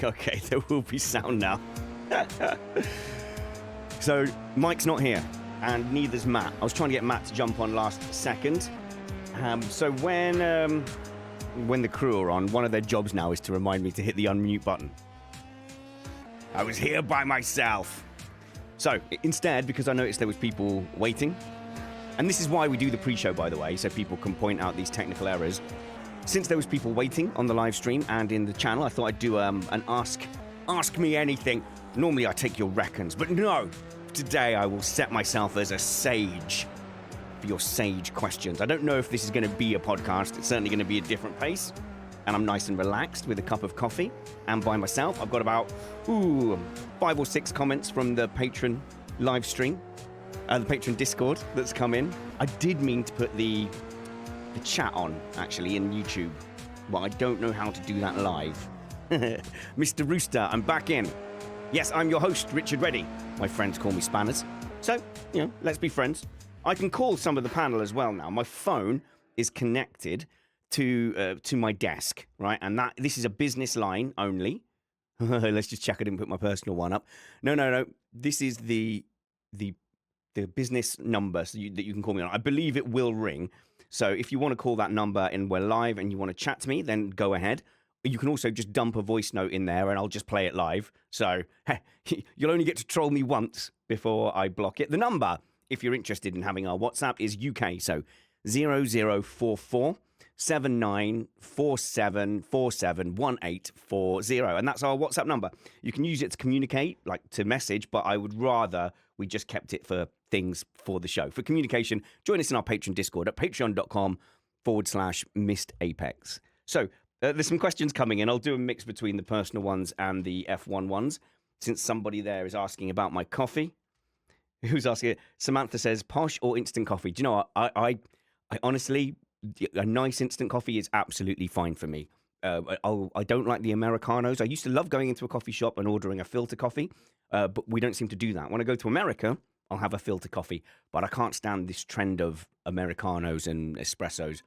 Okay, there will be sound now. So Mike's not here, and neither's Matt. I was trying to get Matt to jump on last second. So when the crew are on, one of their jobs now is to remind me to hit the unmute button. I was here by myself. So instead, because I noticed there was people waiting, and this is why we do the pre-show, by the way, so people can point out these technical errors. Since there was people waiting on the live stream and in the channel, I thought I'd do an ask me anything. Normally I take your reckons, but no. Today I will set myself as a sage for your sage questions. I don't know if this is going to be a podcast. It's certainly going to be a different pace. And I'm nice and relaxed with a cup of coffee and by myself. I've got about 5 or 6 comments from the Patreon live stream, the Patreon Discord that's come in. I did mean to put the chat on, actually, in YouTube, but I don't know how to do that live. Mr. Rooster, I'm back in. Yes, I'm your host, Richard Reddy. My friends call me Spanners. So, let's be friends. I can call some of the panel as well now. My phone is connected to my desk, right? And this is a business line only. Let's just check I didn't put my personal one up. No. This is the business number that you can call me on. I believe it will ring. So if you want to call that number and we're live and you want to chat to me, then go ahead. You can also just dump a voice note in there and I'll just play it live. So you'll only get to troll me once before I block it. The number, if you're interested in having our WhatsApp, is UK. So 0044 7947471840. And that's our WhatsApp number. You can use it to communicate, like to message, but I would rather we just kept it for things for the show. For communication, join us in our Patreon Discord at patreon.com/missedapex. So there's some questions coming in. I'll do a mix between the personal ones and the F1 ones, since somebody there is asking about my coffee. Who's asking it? Samantha says, posh or instant coffee? Do you know what? I honestly, a nice instant coffee is absolutely fine for me. I don't like the Americanos. I used to love going into a coffee shop and ordering a filter coffee, but we don't seem to do that. When I go to America, I'll have a filter coffee, but I can't stand this trend of Americanos and espressos.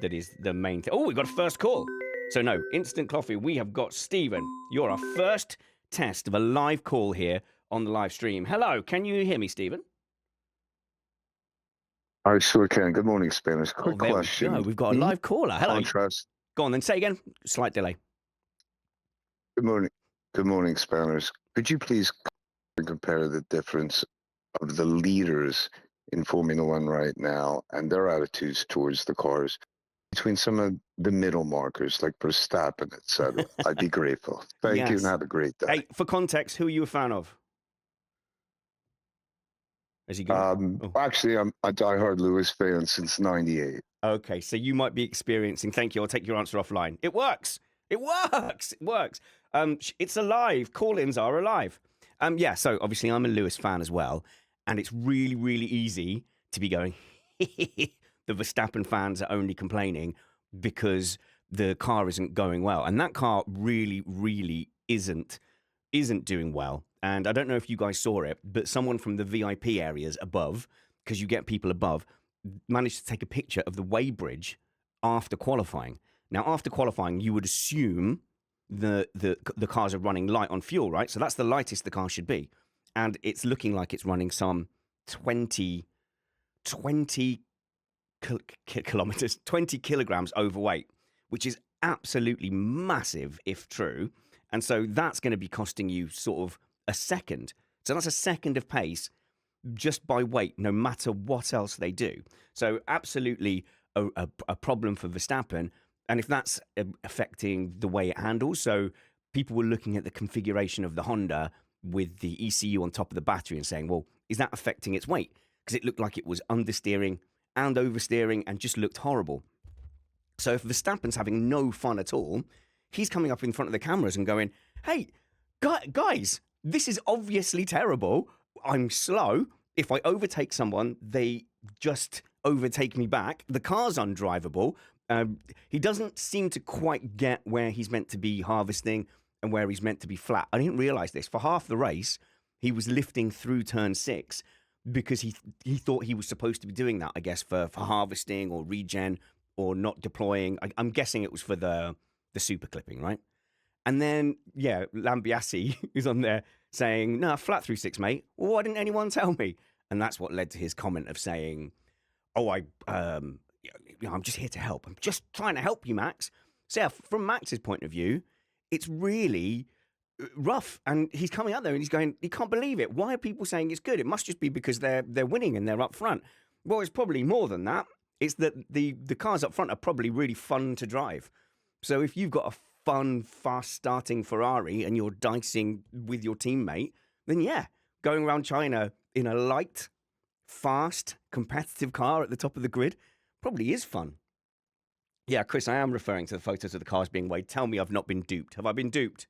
That is the main thing. Oh, we've got a first call. So no, instant coffee. We have got Stephen. You're our first test of a live call here on the live stream. Hello, can you hear me, Stephen? I sure can. Good morning, Spanish. Quick question. We've got a live caller. Hello. Contrast. Go on then. Say again. Slight delay. Good morning. Good morning, Spanners. Could you please compare the difference of the leaders in Formula One right now and their attitudes towards the cars between some of the middle markers like Verstappen, etc.? I'd be grateful. Thank you and have a great day. Hey, for context, who are you a fan of? Is he good? Actually, I'm a diehard Lewis fan since '98. Okay, so you might be experiencing. Thank you. I'll take your answer offline. It works. It works. It works. It's alive. Call-ins are alive. Yeah. So obviously, I'm a Lewis fan as well, and it's really, really easy to be going. The Verstappen fans are only complaining because the car isn't going well, and that car really, really isn't doing well. And I don't know if you guys saw it, but someone from the VIP areas above, because you get people above, managed to take a picture of the weighbridge after qualifying. Now, after qualifying, you would assume the cars are running light on fuel, right? So that's the lightest the car should be. And it's looking like it's running some 20 kilometers, 20 kilograms overweight, which is absolutely massive if true. And so that's going to be costing you sort of a second. So that's a second of pace just by weight, no matter what else they do. So absolutely a problem for Verstappen. And if that's affecting the way it handles, so people were looking at the configuration of the Honda with the ECU on top of the battery and saying, well, is that affecting its weight? Because it looked like it was understeering and oversteering and just looked horrible. So if Verstappen's having no fun at all, he's coming up in front of the cameras and going, hey, guys, this is obviously terrible. I'm slow. If I overtake someone, they just overtake me back. The car's undrivable. He doesn't seem to quite get where he's meant to be harvesting and where he's meant to be flat. I didn't realize this. For half the race, he was lifting through turn 6 because he thought he was supposed to be doing that, I guess, for harvesting or regen or not deploying. I'm guessing it was for the super clipping, right? And then, yeah, Lambiasi is on there saying, no, flat through six, mate. Well, why didn't anyone tell me? And that's what led to his comment of saying, oh, I'm just here to help. I'm just trying to help you, Max. So, yeah, from Max's point of view, it's really rough. And he's coming out there and he's going, he can't believe it. Why are people saying it's good? It must just be because they're winning and they're up front. Well, it's probably more than that. It's that the cars up front are probably really fun to drive. So if you've got a fun, fast-starting Ferrari and you're dicing with your teammate, then yeah, going around China in a light, fast, competitive car at the top of the grid probably is fun. Yeah, Chris, I am referring to the photos of the cars being weighed. Tell me I've not been duped. Have I been duped?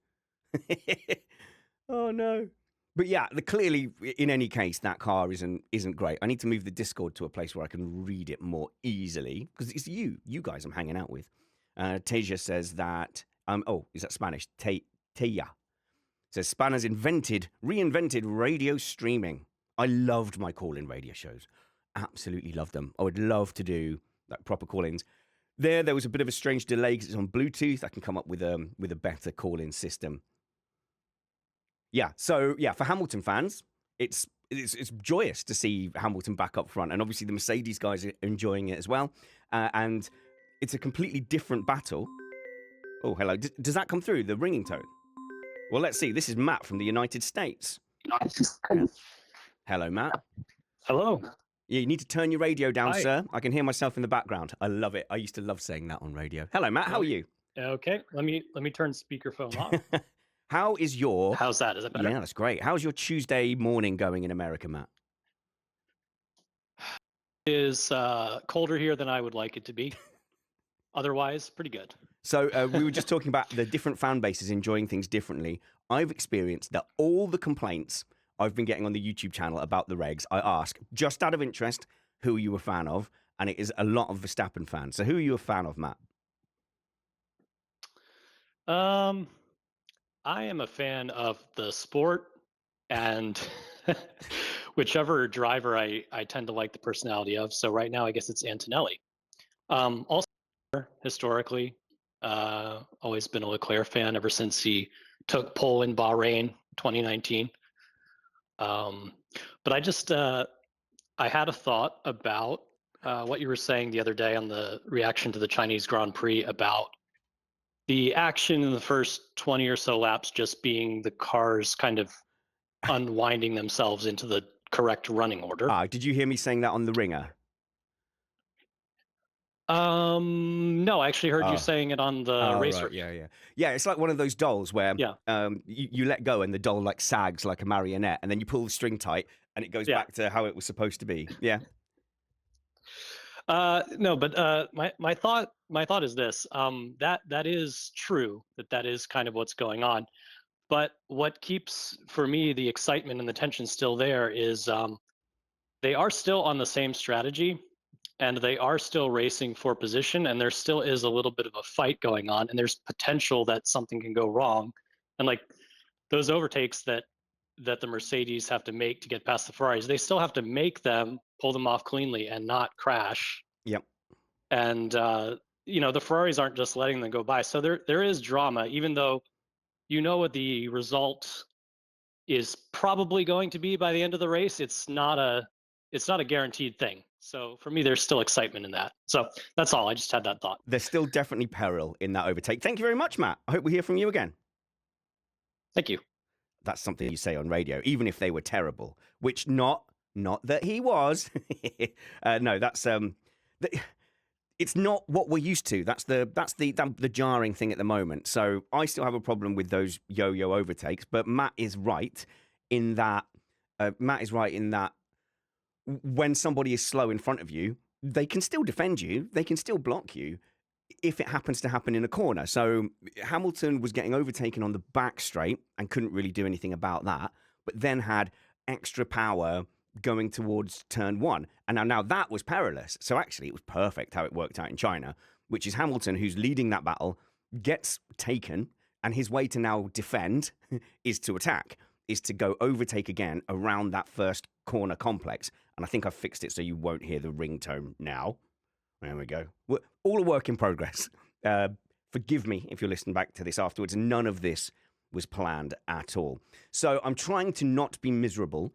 Oh, no. But yeah, clearly, in any case, that car isn't great. I need to move the Discord to a place where I can read it more easily because it's you guys I'm hanging out with. Teja says that, is that Spanish? Teja says Spanners reinvented radio streaming. I loved my call-in radio shows. Absolutely loved them. I would love to do like proper call-ins. There was a bit of a strange delay because it's on Bluetooth. I can come up with a better call-in system. Yeah, so yeah, for Hamilton fans, it's joyous to see Hamilton back up front, and obviously the Mercedes guys are enjoying it as well. And it's a completely different battle. Oh, hello. Does that come through, the ringing tone? Well, let's see. This is Matt from the United States. Hello, Matt. Hello. Yeah, you need to turn your radio down, Hi. sir. I can hear myself in the background. I love it. I used to love saying that on radio. Hello, Matt. How are you? Okay, let me turn speakerphone off. How is your... How's that? Is that better? Yeah, that's great. How's your Tuesday morning going in America, Matt? It is colder here than I would like it to be. Otherwise, pretty good. So we were just talking about the different fan bases enjoying things differently. I've experienced that all the complaints I've been getting on the YouTube channel about the regs, I ask, just out of interest, who are you a fan of? And it is a lot of Verstappen fans. So who are you a fan of, Matt? I am a fan of the sport, and whichever driver I tend to like the personality of. So right now, I guess it's Antonelli. Also, historically, always been a Leclerc fan ever since he took pole in Bahrain 2019. But I just I had a thought about what you were saying the other day on the reaction to the Chinese Grand Prix about the action in the first 20 or so laps just being the cars kind of unwinding themselves into the correct running order. Did you hear me saying that on the ringer? No, I actually heard you saying it on the racer. Right, yeah. It's like one of those dolls where you let go and the doll like sags like a marionette, and then you pull the string tight and it goes back to how it was supposed to be. Yeah. No, but my thought is this: that is true. That is kind of what's going on. But what keeps, for me, the excitement and the tension still there is they are still on the same strategy, and they are still racing for position, and there still is a little bit of a fight going on, and there's potential that something can go wrong. And like those overtakes that the Mercedes have to make to get past the Ferraris, they still have to make them, pull them off cleanly, and not crash. Yep. And the Ferraris aren't just letting them go by. So there is drama, even though you know what the result is probably going to be by the end of the race. It's not a guaranteed thing. So for me, there's still excitement in that. So that's all. I just had that thought. There's still definitely peril in that overtake. Thank you very much, Matt. I hope we hear from you again. Thank you. That's something you say on radio, even if they were terrible, which not that he was. No, that's it's not what we're used to. That's the jarring thing at the moment. So I still have a problem with those yo-yo overtakes, but Matt is right in that when somebody is slow in front of you, they can still defend you, they can still block you if it happens to happen in a corner. So Hamilton was getting overtaken on the back straight and couldn't really do anything about that, but then had extra power going towards turn one. And now that was perilous. So actually it was perfect how it worked out in China, which is Hamilton, who's leading that battle, gets taken, and his way to now defend is to attack, is to go overtake again around that first corner complex. And I think I've fixed it so you won't hear the ringtone now. There we go. All a work in progress. Forgive me if you're listening back to this afterwards. None of this was planned at all. So I'm trying to not be miserable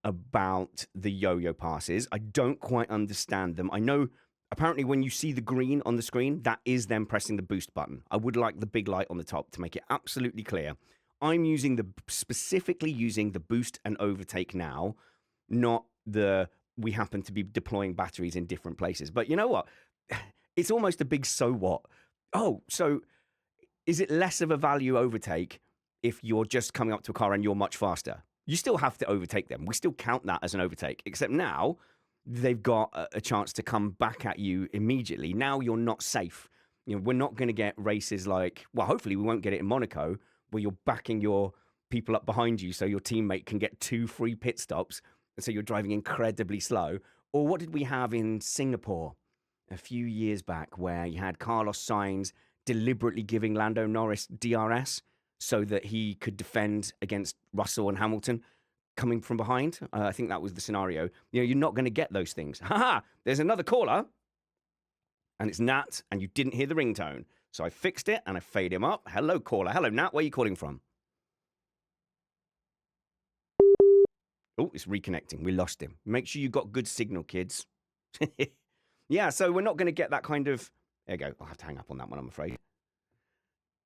about the yo-yo passes. I don't quite understand them. I know apparently when you see the green on the screen, that is them pressing the boost button. I would like the big light on the top to make it absolutely clear. I'm specifically using the boost and overtake now, not the we happen to be deploying batteries in different places. But you know what? It's almost a big so what. Oh, so is it less of a value overtake if you're just coming up to a car and you're much faster? You still have to overtake them. We still count that as an overtake, except now they've got a chance to come back at you immediately. Now you're not safe. You know, we're not going to get races like, well, hopefully we won't get it in Monaco, where you're backing your people up behind you so your teammate can get 2 free pit stops, and so you're driving incredibly slow. Or what did we have in Singapore a few years back, where you had Carlos Sainz deliberately giving Lando Norris DRS so that he could defend against Russell and Hamilton coming from behind? I think that was the scenario. You know, you're not going to get those things. Haha, there's another caller, and it's Nat, and you didn't hear the ringtone. So I fixed it, and I fade him up. Hello, caller. Hello, Nat. Where are you calling from? Oh, it's reconnecting. We lost him. Make sure you got good signal, kids. Yeah, so we're not going to get that kind of... There you go. I'll have to hang up on that one, I'm afraid.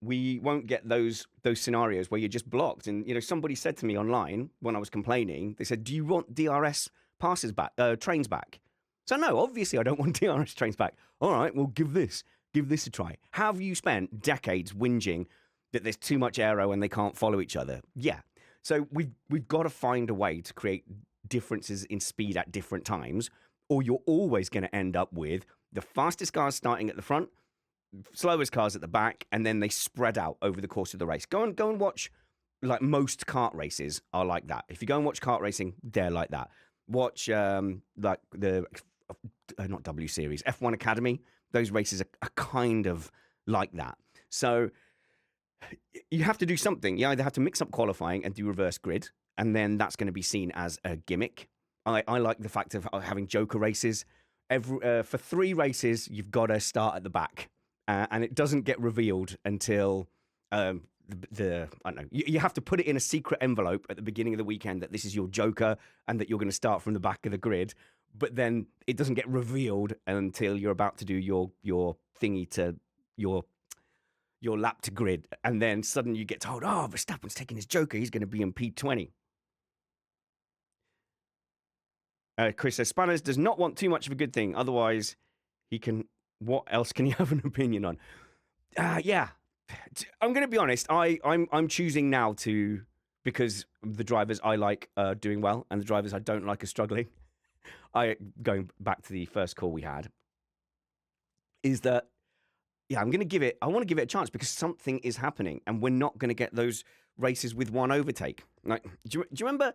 We won't get those scenarios where you're just blocked. And, you know, somebody said to me online when I was complaining, they said, do you want DRS passes back, trains back? So no, obviously I don't want DRS trains back. All right, well, give this a try. Have you spent decades whinging that there's too much aero and they can't follow each other? Yeah. So we've got to find a way to create differences in speed at different times, or you're always going to end up with the fastest cars starting at the front, slowest cars at the back, and then they spread out over the course of the race. Go and watch, like most kart races are like that. If you go and watch kart racing, they're like that. Watch like the not W Series, F1 Academy. Those races are kind of like that. So you have to do something. You either have to mix up qualifying and do reverse grid, and then that's going to be seen as a gimmick. I like the fact of having Joker races. For 3 races, you've got to start at the back. And it doesn't get revealed until I don't know. You have to put it in a secret envelope at the beginning of the weekend that this is your Joker and that you're going to start from the back of the grid. But then it doesn't get revealed until you're about to do your thingy to your lap to grid, and then suddenly you get told, "Oh, Verstappen's taking his Joker. He's going to be in P20." Chris says Spanners does not want too much of a good thing. Otherwise, he can. What else can he have an opinion on? Yeah, I'm going to be honest. I'm choosing now to, because the drivers I like are doing well and the drivers I don't like are struggling. Going back to the first call we had, is that yeah, I want to give it a chance because something is happening, and we're not going to get those races with one overtake. Like, do you remember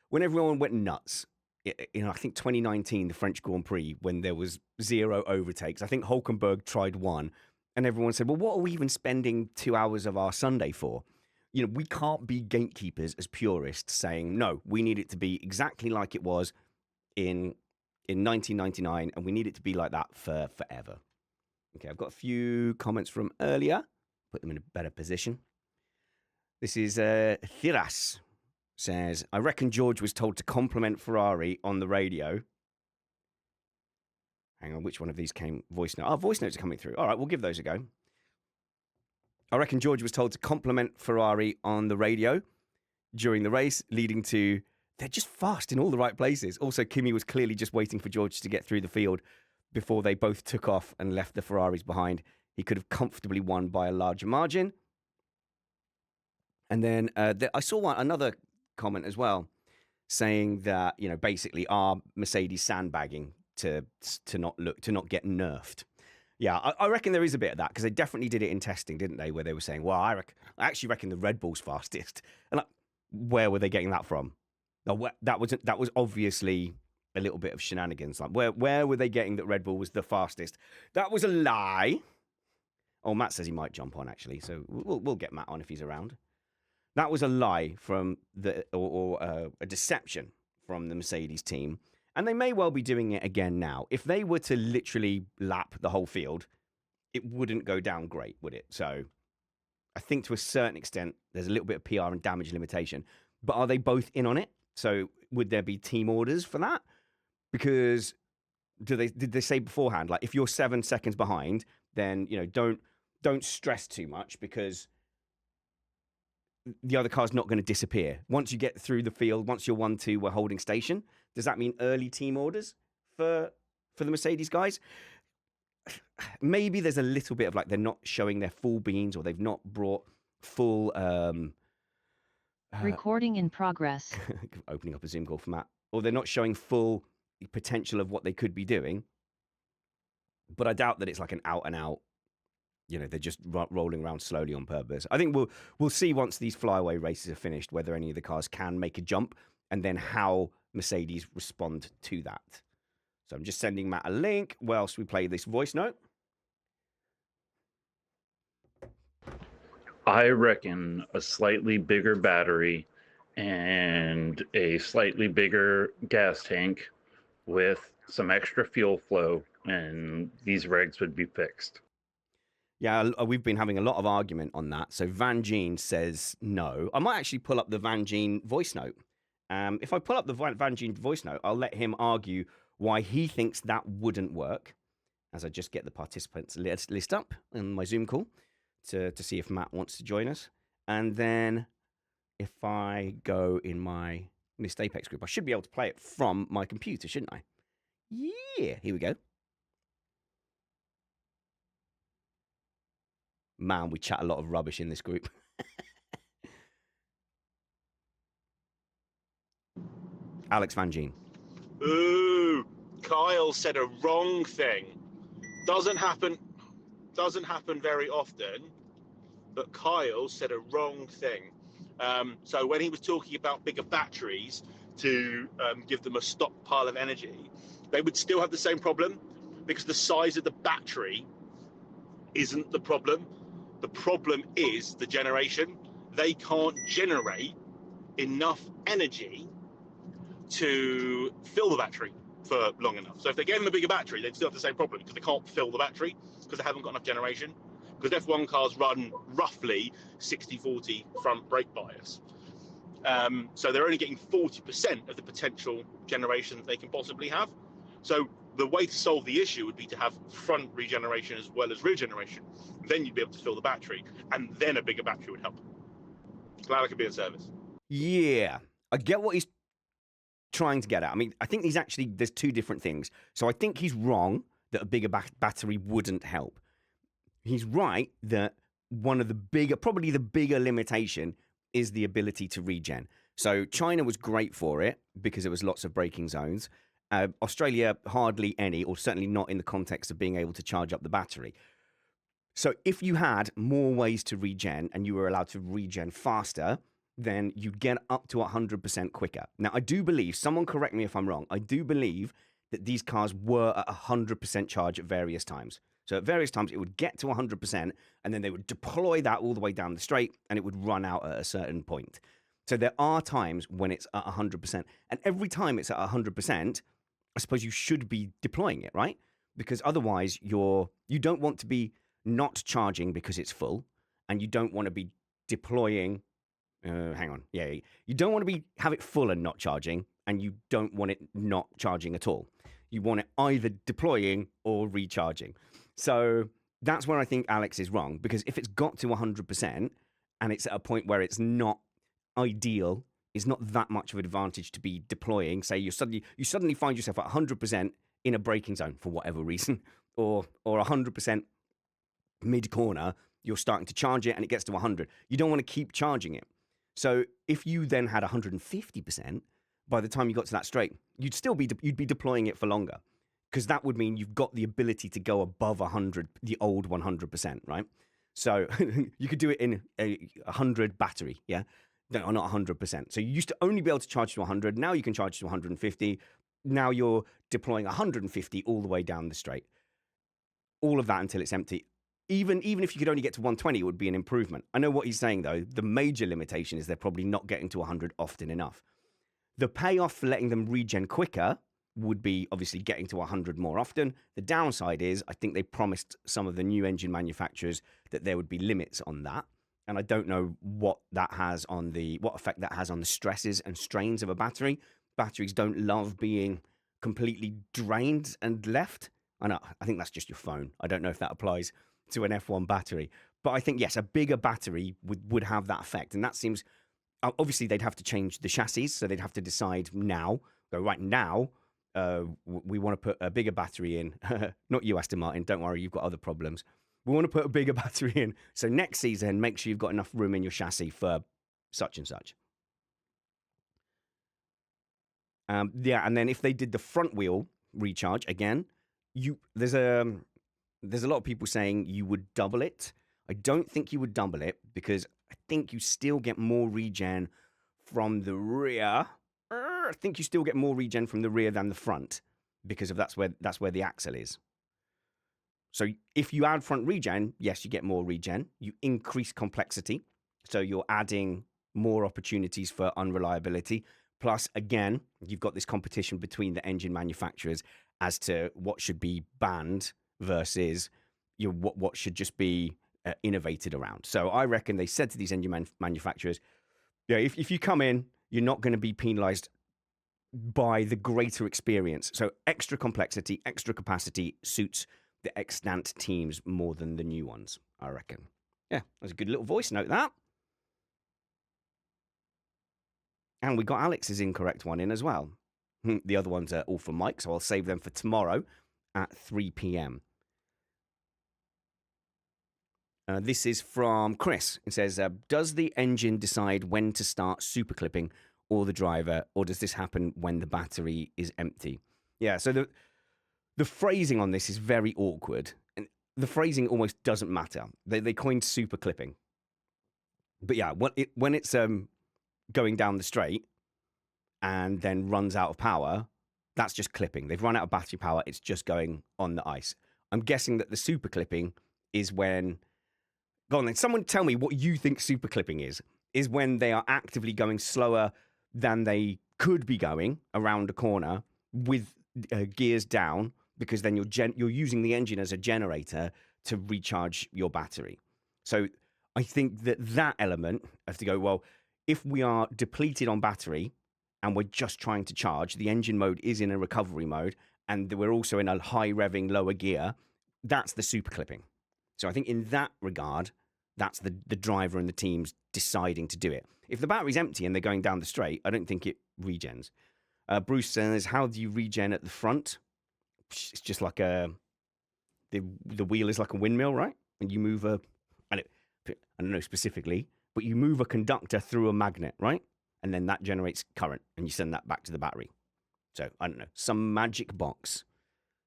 when everyone went nuts? You know, I think 2019, the French Grand Prix, when there was 0 overtakes. I think Hulkenberg tried 1, and everyone said, well, what are we even spending 2 hours of our Sunday for? You know, we can't be gatekeepers as purists saying, no, we need it to be exactly like it was in 1999, and we need it to be like that for forever. Okay, I've got a few comments from earlier. Put them in a better position. This is Thiras. Says, I reckon George was told to compliment Ferrari on the radio. Hang on, which one of these came? Voice note. Oh, voice notes are coming through. All right, we'll give those a go. I reckon George was told to compliment Ferrari on the radio during the race, leading to they're just fast in all the right places. Also, Kimi was clearly just waiting for George to get through the field before they both took off and left the Ferraris behind. He could have comfortably won by a larger margin. And then I saw another comment as well, saying that, you know, basically are Mercedes sandbagging to not get nerfed. Yeah, I reckon there is a bit of that, because they definitely did it in testing, didn't they? Where they were saying, well, I actually reckon the Red Bull's fastest. And like, where were they getting that from? That was obviously a little bit of shenanigans. Like, where were they getting that Red Bull was the fastest? That was a lie. Oh, Matt says he might jump on, actually, so we'll get Matt on if he's around. That was a lie from a deception from the Mercedes team. And they may well be doing it again now. If they were to literally lap the whole field it wouldn't go down great, would it? So I think to a certain extent, there's a little bit of PR and damage limitation. But are they both in on it? So would there be team orders for that? Because did they say beforehand, like if you're 7 seconds behind, then don't stress too much because the other car's not going to disappear. Once you get through the field, once you're 1-2, we're holding station. Does that mean early team orders for the Mercedes guys? Maybe there's a little bit of like they're not showing their full beans or they've not brought full recording in progress. Opening up a Zoom call for Matt. Or they're not showing full potential of what they could be doing. But I doubt that it's like an out and out, they're just rolling around slowly on purpose. I think we'll see once these flyaway races are finished whether any of the cars can make a jump and then how Mercedes respond to that. So I'm just sending Matt a link whilst we play this voice note. I reckon a slightly bigger battery and a slightly bigger gas tank with some extra fuel flow, and these regs would be fixed. Yeah, we've been having a lot of argument on that. So Van Gene says no. I might actually pull up the Van Gene voice note. If I pull up the Van Gene voice note, I'll let him argue why he thinks that wouldn't work, as I just get the participants list up in my Zoom call to see if Matt wants to join us. And then if I go in my Missed Apex group, I should be able to play it from my computer, shouldn't I? Yeah, here we go. Man, we chat a lot of rubbish in this group. Alex Van Gene. Ooh, Kyle said a wrong thing. Doesn't happen very often, but Kyle said a wrong thing. So when he was talking about bigger batteries to give them a stockpile of energy, they would still have the same problem because the size of the battery isn't the problem. The problem is the generation. They can't generate enough energy to fill the battery for long enough. So if they gave them a bigger battery, they'd still have the same problem because they can't fill the battery because they haven't got enough generation. Because F1 cars run roughly 60-40 front brake bias. So they're only getting 40% of the potential generation that they can possibly have. So the way to solve the issue would be to have front regeneration as well as rear generation. Then you'd be able to fill the battery, and then a bigger battery would help. Glad I could be of service. Yeah, I get what he's trying to get at. I mean, I think there's two different things. So I think he's wrong that a bigger battery wouldn't help. He's right that probably the bigger limitation is the ability to regen. So China was great for it because there was lots of braking zones. Australia, hardly any, or certainly not in the context of being able to charge up the battery. So if you had more ways to regen and you were allowed to regen faster, then you'd get up to 100% quicker. Now, I do believe, someone correct me if I'm wrong, I do believe that these cars were at 100% charge at various times. So at various times, it would get to 100%, and then they would deploy that all the way down the straight, and it would run out at a certain point. So there are times when it's at 100%. And every time it's at 100%, I suppose you should be deploying it, right? Because otherwise, you don't want to be not charging because it's full, and you don't want to be deploying. You don't want to have it full and not charging, and you don't want it not charging at all. You want it either deploying or recharging. So that's where I think Alex is wrong, because if it's got to 100% and it's at a point where it's not ideal, it's not that much of an advantage to be deploying. Say you suddenly find yourself at 100% in a braking zone for whatever reason, or 100% mid corner, you're starting to charge it and it gets to 100. You don't want to keep charging it. So if you then had 150%, by the time you got to that straight, you'd be deploying it for longer, because that would mean you've got the ability to go above 100, the old 100%, right? So you could do it in a 100 battery, yeah? No, not 100%. So you used to only be able to charge to 100. Now you can charge to 150. Now you're deploying 150 all the way down the straight. All of that until it's empty. Even if you could only get to 120, it would be an improvement. I know what he's saying, though. The major limitation is they're probably not getting to 100 often enough. The payoff for letting them regen quicker would be obviously getting to 100 more often. The downside is I think they promised some of the new engine manufacturers that there would be limits on that. And I don't know what effect that has on the stresses and strains of a battery. Batteries don't love being completely drained and left. I think that's just your phone. I don't know if that applies to an F1 battery. But I think, yes, a bigger battery would have that effect. And that seems, obviously, they'd have to change the chassis. So they'd have to decide now, go right now, we want to put a bigger battery in. Not you, Aston Martin. Don't worry, you've got other problems. We want to put a bigger battery in. So next season, make sure you've got enough room in your chassis for such and such. Yeah, and then if they did the front wheel recharge again, there's a lot of people saying you would double it. I don't think you would double it because I think you still get more regen from the rear. I think you still get more regen from the rear than the front because that's where the axle is. So if you add front regen, yes, you get more regen. You increase complexity, so you're adding more opportunities for unreliability. Plus, again, you've got this competition between the engine manufacturers as to what should be banned versus what should just be innovated around. So I reckon they said to these engine manufacturers, yeah, if you come in, you're not going to be penalized by the greater experience. So extra complexity, extra capacity suits the extant teams more than the new ones, I reckon. Yeah, that's a good little voice note, that. And we got Alex's incorrect one in as well. The other ones are all from Mike, so I'll save them for tomorrow at 3 p.m. This is from Chris. It says, does the engine decide when to start super clipping or the driver, or does this happen when the battery is empty? Yeah, so the phrasing on this is very awkward. And the phrasing almost doesn't matter. They coined super clipping. But yeah, when it's going down the straight and then runs out of power, that's just clipping. They've run out of battery power. It's just going on the ice. I'm guessing that the super clipping is when... Go on then, someone tell me what you think super clipping is when they are actively going slower than they could be going around a corner with gears down, because then you're using the engine as a generator to recharge your battery. So I think that element of to go, well, if we are depleted on battery and we're just trying to charge, the engine mode is in a recovery mode, and we're also in a high revving lower gear, that's the super clipping. So I think in that regard, that's the driver and the teams deciding to do it. If the battery's empty and they're going down the straight, I don't think it regens. Bruce says, how do you regen at the front? It's just like the wheel is like a windmill, right? And you move I don't know specifically, but you move a conductor through a magnet, right? And then that generates current, and you send that back to the battery. So, I don't know, some magic box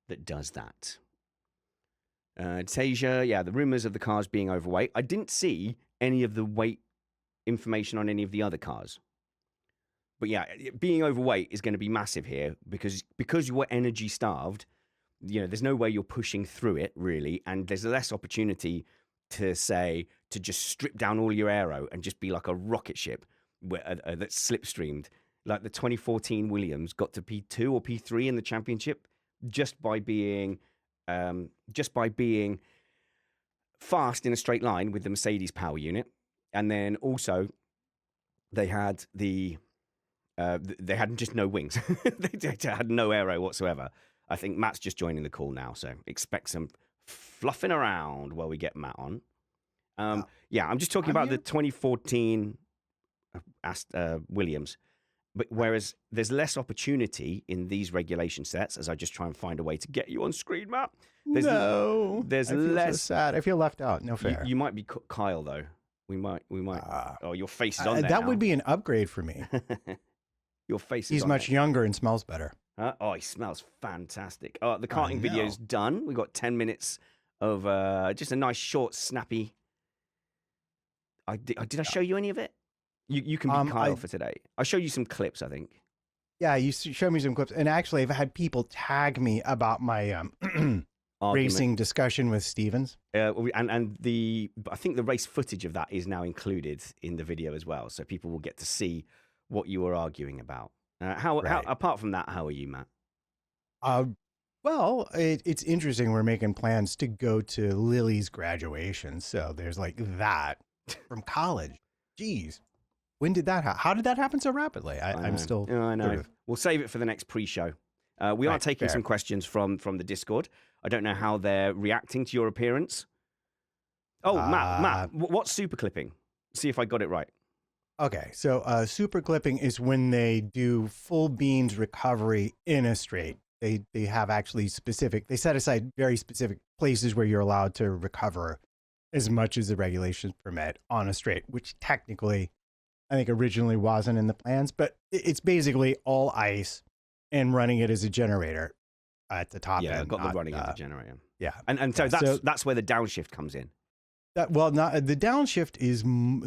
that does that. Tasia, yeah, the rumors of the cars being overweight. I didn't see any of the weight information on any of the other cars. But yeah, being overweight is going to be massive here because you're energy starved. There's no way you're pushing through it really, and there's less opportunity to just strip down all your aero and just be like a rocket ship that's slipstreamed. Like the 2014 Williams got to P2 or P3 in the championship just by being fast in a straight line with the Mercedes power unit. And then also they had they had just no wings. They had no aero whatsoever. I think Matt's just joining the call now, so expect some fluffing around while we get Matt on. Yeah, I'm just talking about the 2014 Williams. But whereas there's less opportunity in these regulation sets, as I just try and find a way to get you on screen, Matt. There's I feel less. So sad. I feel left out. No fair. You might be Kyle though. We might. Oh, your face is on there. That now. would be an upgrade for me. Your face. He's much younger and smells better. Oh, he smells fantastic. Oh, the karting video's done. We got 10 minutes of just a nice, short, snappy. Did I show you any of it? You can be Kyle for today. I'll show you some clips, I think. Yeah, you showed me some clips. And actually, I've had people tag me about my racing discussion with Stevens. And I think the race footage of that is now included in the video as well. So people will get to see what you were arguing about. How apart from that, how are you, Matt? Uh, well, it's interesting. We're making plans to go to Lily's graduation. So there's like that from college. Jeez. When did that happen? How did that happen so rapidly? I'm still. I know. Sort of, We'll save it for the next pre-show. We are right, taking fair. some questions from the Discord. I don't know how they're reacting to your appearance. Oh, Matt, what's super clipping? See if I got it right. Okay, so super clipping is when they do full beans recovery in a straight. They have actually specific. They set aside very specific places where you're allowed to recover as much as the regulations permit on a straight, which technically, I think originally wasn't in the plans, but it's basically all ice and running it as a generator at the top Yeah, end. I've got the running of the generator. Yeah, and so that's where the downshift comes in. Not the downshift is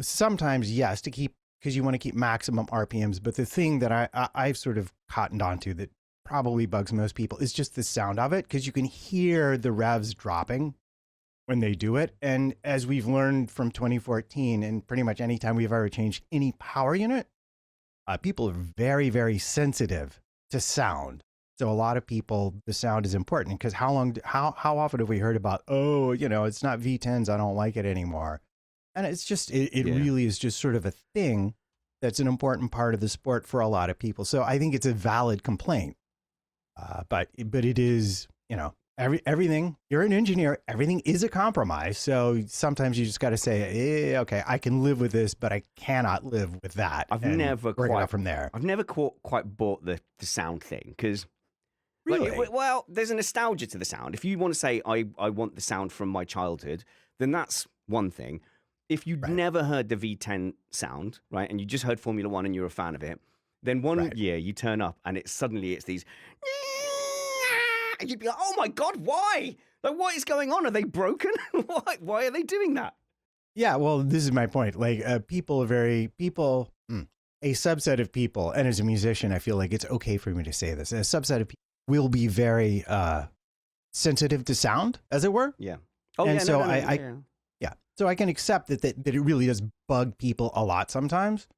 sometimes yes to keep because you want to keep maximum RPMs. But the thing that I've sort of cottoned onto that probably bugs most people is just the sound of it because you can hear the revs dropping when they do it. And as we've learned from 2014 and pretty much any time we've ever changed any power unit, people are very, very sensitive to sound. So a lot of people, the sound is important because how often have we heard about, oh, it's not V10s, I don't like it anymore. And it's just, it really is just sort of a thing that's an important part of the sport for a lot of people. So I think it's a valid complaint. But it is, everything, you're an engineer, everything is a compromise. So sometimes you just got to say, okay, I can live with this, but I cannot live with that. I've never work it out from there. I've never quite bought the sound thing because really, well, there's a nostalgia to the sound. If you want to say I want the sound from my childhood, then that's one thing. If you'd never heard the V10 sound, right, and you just heard Formula One and you're a fan of it, then one year you turn up and it's these, and you'd be like, oh my God, why? Like, what is going on? Are they broken? Why are they doing that? Yeah, well, this is my point. Like, a subset of people, and as a musician, I feel like it's okay for me to say this. A subset of people will be very sensitive to sound, as it were. Yeah. Oh, and yeah. So I can accept that it really does bug people a lot sometimes.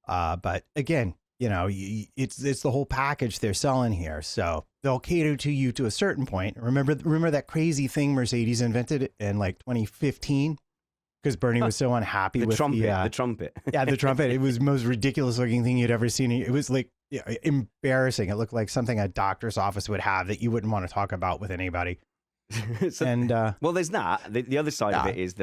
But again, it's the whole package they're selling here. So they'll cater to you to a certain point. Remember that crazy thing Mercedes invented in like 2015? Because Bernie was so unhappy with the trumpet. Yeah, the trumpet. It was the most ridiculous looking thing you'd ever seen. It was like embarrassing. It looked like something a doctor's office would have that you wouldn't want to talk about with anybody. Well, there's that. The other side of it is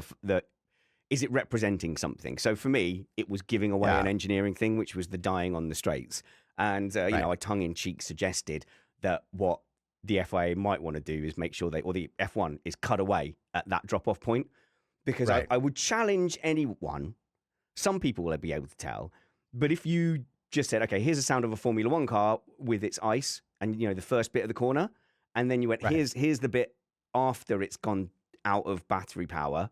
is it representing something? So for me, it was giving away an engineering thing, which was the dying on the straights. And I tongue-in-cheek suggested that what the FIA might want to do is make sure or the F1 is cut away at that drop-off point. Because I would challenge anyone. Some people will be able to tell. But if you just said, okay, here's the sound of a Formula One car with its ice and, the first bit of the corner. And then you went, here's the bit after it's gone out of battery power.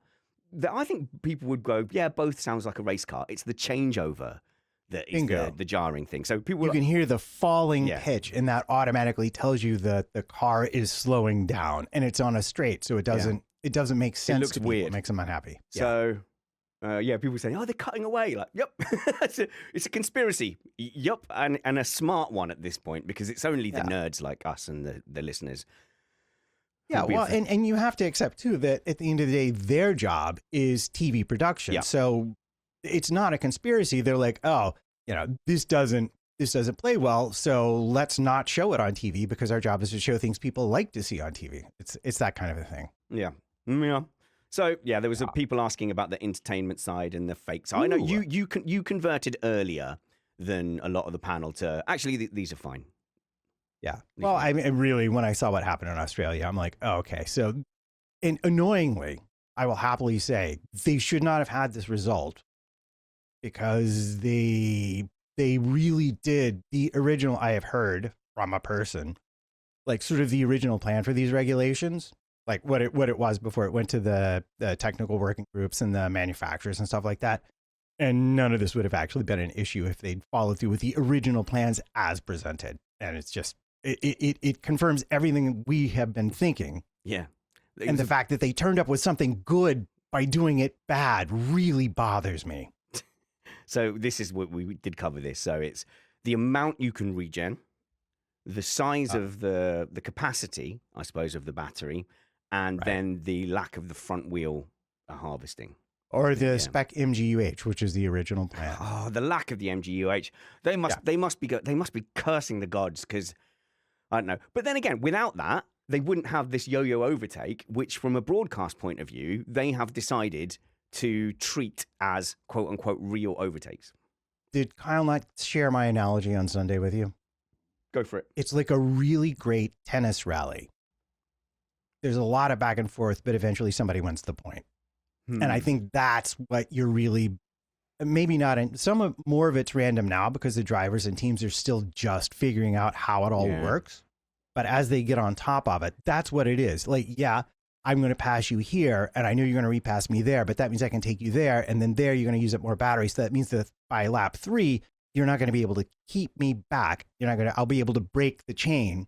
That I think people would go, yeah, both sounds like a race car. It's the changeover that is the jarring thing. So people can hear the falling pitch, and that automatically tells you that the car is slowing down, and it's on a straight, so it doesn't make sense. It looks weird. It makes them unhappy. So people say, oh, they're cutting away. Like, yep, it's a conspiracy. Yep, and a smart one at this point because it's only the nerds like us and the listeners. Yeah, well, and you have to accept, too, that at the end of the day, their job is TV production. Yeah. So it's not a conspiracy. They're like, oh, this doesn't play well, so let's not show it on TV because our job is to show things people like to see on TV. It's that kind of a thing. Yeah. Yeah. So, there was people asking about the entertainment side and the fake side. I know you converted earlier than a lot of the panel to, actually, these are fine. Yeah. Well, I mean, really, when I saw what happened in Australia, I'm like, oh, okay. So, and annoyingly, I will happily say they should not have had this result because they really did the original. I have heard from a person, like sort of the original plan for these regulations, like what it was before it went to the technical working groups and the manufacturers and stuff like that. And none of this would have actually been an issue if they'd followed through with the original plans as presented. And it's just, it confirms everything we have been thinking. Yeah. And the fact that they turned up with something good by doing it bad really bothers me. So this is what we did cover this. So it's the amount you can regen, the size of the capacity, I suppose, of the battery, and Right. then the lack of the front wheel harvesting. Or the Yeah. spec MGUH, which is the original plan. Oh, the lack of the MGUH. They must be cursing the gods, because I don't know. But then again, without that, they wouldn't have this yo-yo overtake, which from a broadcast point of view, they have decided to treat as quote unquote real overtakes. Did Kyle not share my analogy on Sunday with you? Go for it. It's like a really great tennis rally. There's a lot of back and forth, but eventually somebody wins the point. And I think that's what you're really, maybe not in more of it's random now because the drivers and teams are still just figuring out how it all works. But as they get on top of it, that's what it is. Like, yeah, I'm going to pass you here, and I know you're going to repass me there, but that means I can take you there, and then there you're going to use up more battery. So that means that by lap 3, you're not going to be able to keep me back. I'll be able to break the chain.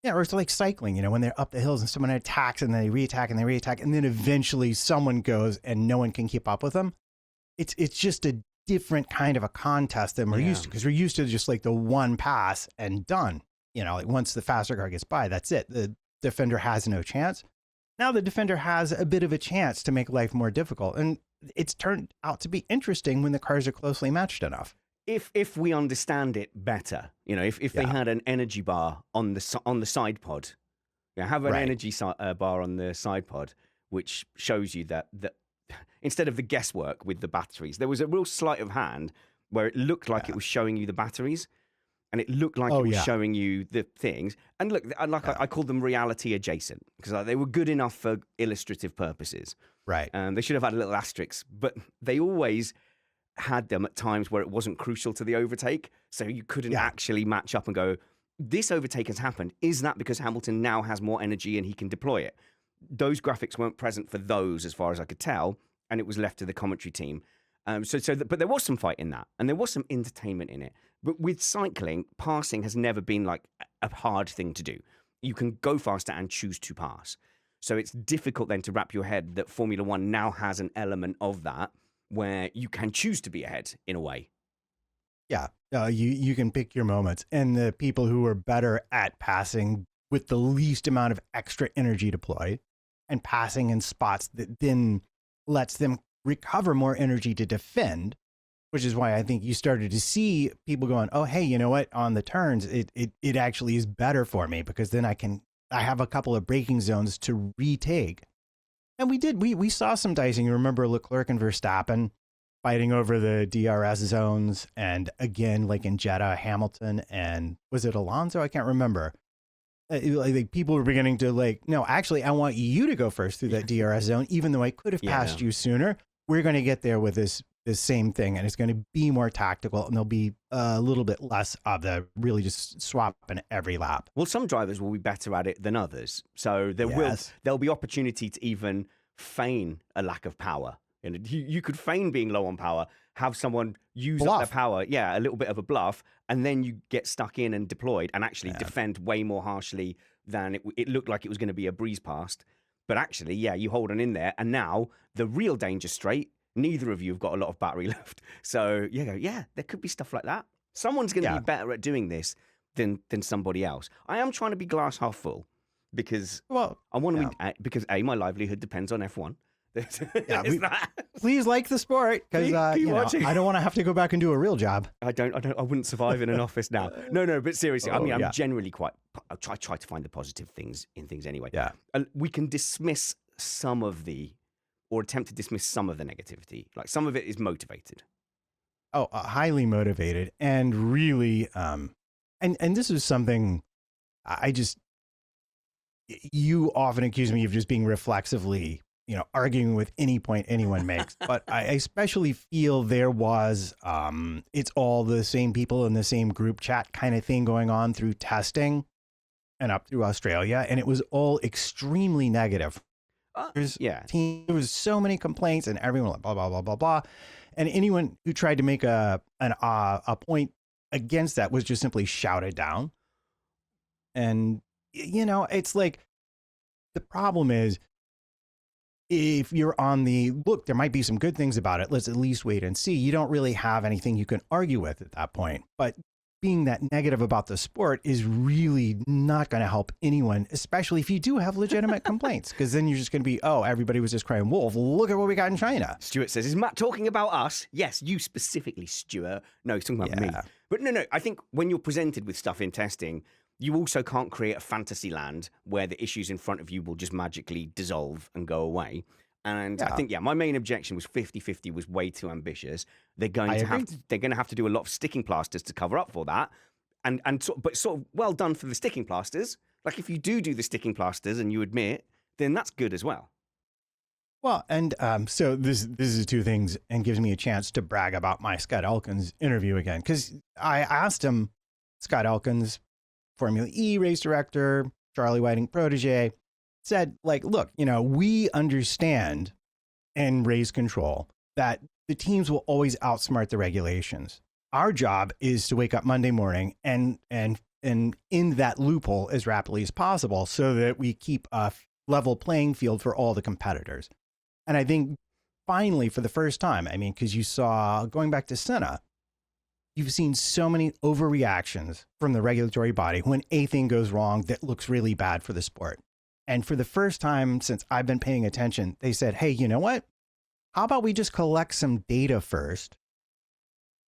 Yeah, or it's like cycling, when they're up the hills and someone attacks and they reattack and they reattack, and then eventually someone goes and no one can keep up with them. It's just a different kind of a contest than we're used to, because we're used to just like the one pass and done. Like once the faster car gets by, that's it. The defender has no chance. Now the defender has a bit of a chance to make life more difficult. And it's turned out to be interesting when the cars are closely matched enough. If we understand it better, if they had an energy bar on the side pod, have an energy bar on the side pod, which shows you that instead of the guesswork with the batteries, there was a real sleight of hand where it looked like it was showing you the batteries, and it looked like it was showing you the things. And look, I called them reality adjacent, because they were good enough for illustrative purposes. Right. They should have had a little asterisk, but they always had them at times where it wasn't crucial to the overtake, so you couldn't actually match up and go, this overtake has happened. Is that because Hamilton now has more energy and he can deploy it? Those graphics weren't present for those, as far as I could tell, and it was left to the commentary team. But there was some fight in that, and there was some entertainment in it. But with cycling, passing has never been like a hard thing to do. You can go faster and choose to pass. So it's difficult then to wrap your head that Formula One now has an element of that, where you can choose to be ahead in a way. Yeah, you can pick your moments. And the people who are better at passing with the least amount of extra energy deployed and passing in spots that then lets them recover more energy to defend, which is why I think you started to see people going, oh, hey, you know what? On the turns, it actually is better for me, because then I have a couple of braking zones to retake. And we saw some dicing. You remember Leclerc and Verstappen fighting over the DRS zones. And again, like in Jeddah, Hamilton, and was it Alonso? I can't remember. Like people were beginning to no, actually, I want you to go first through that DRS zone, even though I could have passed you sooner. We're going to get there with this same thing. And it's going to be more tactical, and there'll be a little bit less of the really just swapping every lap. Well, some drivers will be better at it than others. So there'll be opportunity to even feign a lack of power. You could feign being low on power, have someone use up their power, a little bit of a bluff, and then you get stuck in and deployed and actually defend way more harshly than it looked like it was going to be a breeze past. But actually, you hold on in there, and now the real danger straight, neither of you have got a lot of battery left. So there could be stuff like that. Someone's going to be better at doing this than somebody else. I am trying to be glass half full, because I want to because my livelihood depends on F1. Please like the sport, because I don't want to have to go back and do a real job. I wouldn't survive in an office now. No, but seriously, I'm generally I try to find the positive things in things anyway. Yeah. And we can dismiss or attempt to dismiss some of the negativity. Like some of it is motivated. Oh, highly motivated, and really, and this is something you often accuse me of just being reflexively, arguing with any point anyone makes. But I especially feel there was, it's all the same people in the same group chat kind of thing going on through testing and up through Australia. And it was all extremely negative. There was so many complaints, and everyone like blah, blah, blah, blah, blah. And anyone who tried to make a point against that was just simply shouted down. And, it's like, the problem is, if you're on the look, there might be some good things about it. Let's at least wait and see. You don't really have anything you can argue with at that point. But being that negative about the sport is really not going to help anyone, especially if you do have legitimate complaints, because then you're just going to be, oh, everybody was just crying wolf. Look at what we got in China. Stuart says, is Matt talking about us? Yes, you specifically, Stuart. No, he's talking about me. But no, I think when you're presented with stuff in testing, you also can't create a fantasy land where the issues in front of you will just magically dissolve and go away. And I think, my main objection was 50-50 was way too ambitious. They're going to have to do a lot of sticking plasters to cover up for that. But sort of well done for the sticking plasters. Like if you do the sticking plasters and you admit, then that's good as well. Well, and so this is two things and gives me a chance to brag about my Scott Elkins interview again. Because I asked him, Scott Elkins, Formula E race director, Charlie Whiting protege, said, like, look, we understand in race control that the teams will always outsmart the regulations. Our job is to wake up Monday morning and in that loophole as rapidly as possible so that we keep a level playing field for all the competitors. And I think finally, for the first time, because you saw, going back to Senna, you've seen so many overreactions from the regulatory body when a thing goes wrong that looks really bad for the sport. And for the first time since I've been paying attention, they said, hey, you know what? How about we just collect some data first?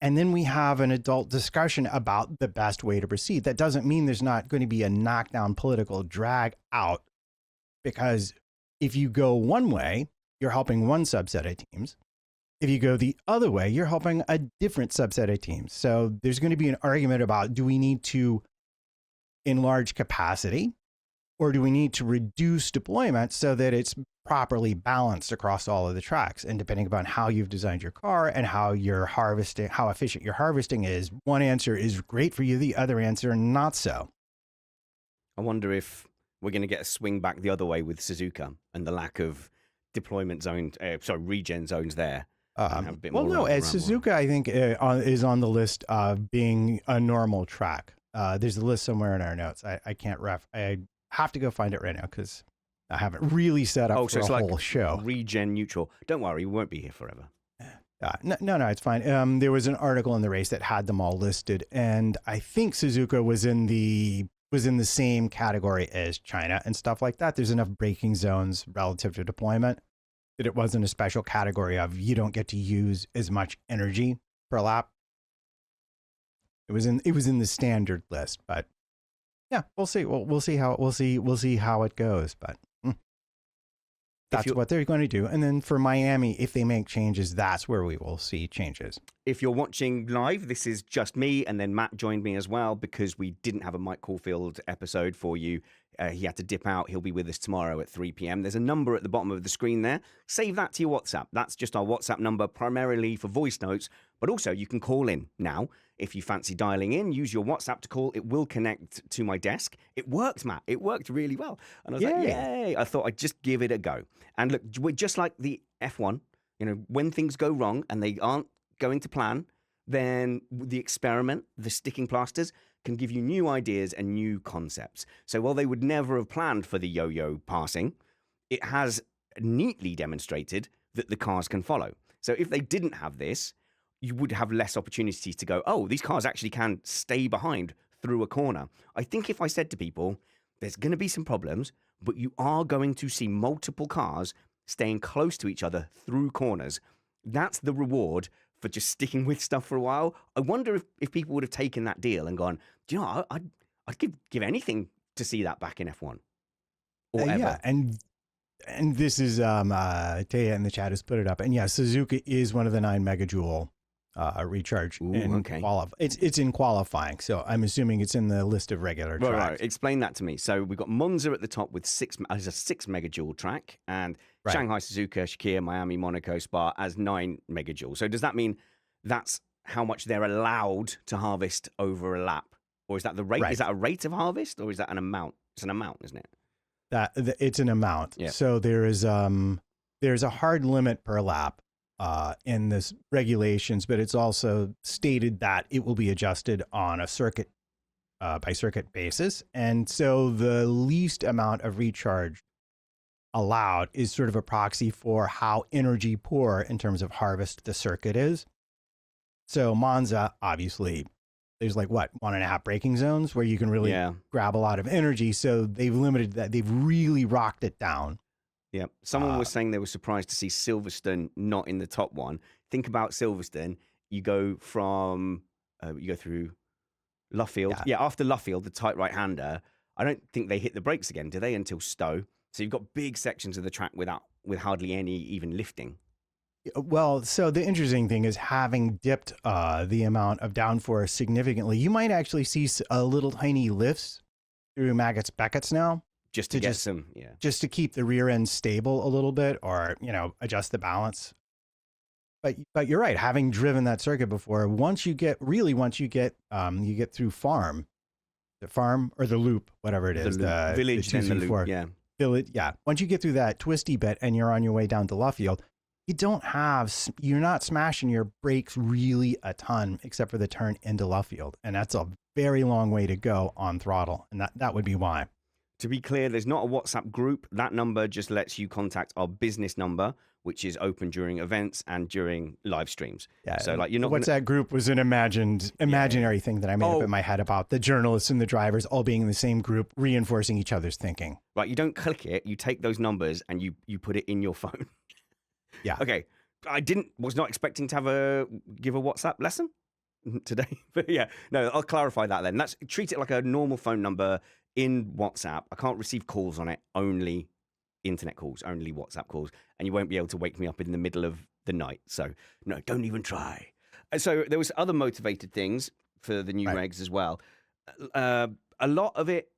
And then we have an adult discussion about the best way to proceed. That doesn't mean there's not going to be a knockdown political drag out, because if you go one way, you're helping one subset of teams. If you go the other way, you're helping a different subset of teams. So there's going to be an argument about, do we need to enlarge capacity? Or do we need to reduce deployment so that it's properly balanced across all of the tracks? And depending upon how you've designed your car and how efficient your harvesting is, one answer is great for you, the other answer not so. I wonder if we're going to get a swing back the other way with Suzuka and the lack of regen zones there. Suzuka, I think, is on the list of being a normal track. There's a list somewhere in our notes. I can't I have to go find it right now because I haven't really set up for a whole show. Regen neutral. Don't worry, we won't be here forever. No, it's fine. There was an article in the race that had them all listed, and I think Suzuka was in the same category as China and stuff like that. There's enough braking zones relative to deployment that it wasn't a special category of you don't get to use as much energy per lap. It was in the standard list, but yeah, we'll see. We'll see how it goes, but that's what they're going to do. And then for Miami, if they make changes, that's where we will see changes. If you're watching live, this is just me, and then Matt joined me as well because we didn't have a Mike Caulfield episode for you. He had to dip out. He'll be with us tomorrow at 3 p.m. There's a number at the bottom of the screen there. Save that to your WhatsApp. That's just our WhatsApp number, primarily for voice notes, but also you can call in now. If you fancy dialing in, use your WhatsApp to call. It will connect to my desk. It worked, Matt. It worked really well. And I was like, yay. I thought I'd just give it a go. And look, we're just like the F1. When things go wrong and they aren't going to plan, then the experiment, the sticking plasters, can give you new ideas and new concepts. So while they would never have planned for the yo-yo passing, it has neatly demonstrated that the cars can follow. So if they didn't have this, you would have less opportunities to go, oh, these cars actually can stay behind through a corner. I think if I said to people, there's going to be some problems, but you are going to see multiple cars staying close to each other through corners, that's the reward for just sticking with stuff for a while. I wonder if people would have taken that deal and gone, do you know, I'd give anything to see that back in F1. Or ever. Yeah, and this is Taya in the chat has put it up, and yeah, Suzuka is one of the 9 megajoule recharge. It's in qualifying, so I'm assuming it's in the list of regular tracks. Right. Explain that to me. So we've got Monza at the top with 6 megajoule track, and Shanghai, Suzuka, Shakir, Miami, Monaco, Spa as 9 megajoule. So does that mean that's how much they're allowed to harvest over a lap, or is that the rate? Right. Is that a rate of harvest, or is that an amount? It's an amount, isn't it? It's an amount. Yeah. So there's a hard limit per lap in this regulations, but it's also stated that it will be adjusted on a circuit by circuit basis. And so the least amount of recharge allowed is sort of a proxy for how energy poor in terms of harvest the circuit is. So Monza, obviously, there's like what, 1.5 braking zones where you can really grab a lot of energy. So they've limited that. They've really rocked it down. Yeah. Someone was saying they were surprised to see Silverstone not in the top one. Think about Silverstone. You go through Luffield. Yeah, after Luffield, the tight right-hander, I don't think they hit the brakes again, do they, until Stowe? So you've got big sections of the track with hardly any even lifting. Well, so the interesting thing is having dipped the amount of downforce significantly, you might actually see a little tiny lifts through Maggots Beckett's now. Just to get some, just to keep the rear end stable a little bit, or adjust the balance. But you're right. Having driven that circuit before, once you get you get through the farm or the loop, whatever it is, the village, then the loop, village, Once you get through that twisty bit and you're on your way down to Luffield, you're not smashing your brakes really a ton, except for the turn into Luffield, and that's a very long way to go on throttle, and that would be why. To be clear, there's not a WhatsApp group. That number just lets you contact our business number, which is open during events and during live streams. Yeah. So like you're not. WhatsApp group was an imaginary thing that I made up in my head about the journalists and the drivers all being in the same group, reinforcing each other's thinking. Right. You don't click it. You take those numbers and you put it in your phone. Yeah. Okay. Was not expecting to give a WhatsApp lesson today, but no, I'll clarify that then. Treat it like a normal phone number in WhatsApp. I can't receive calls on it, only internet calls, only WhatsApp calls, and you won't be able to wake me up in the middle of the night. So no, don't even try. So there was other motivated things for the new regs as well. A lot of it,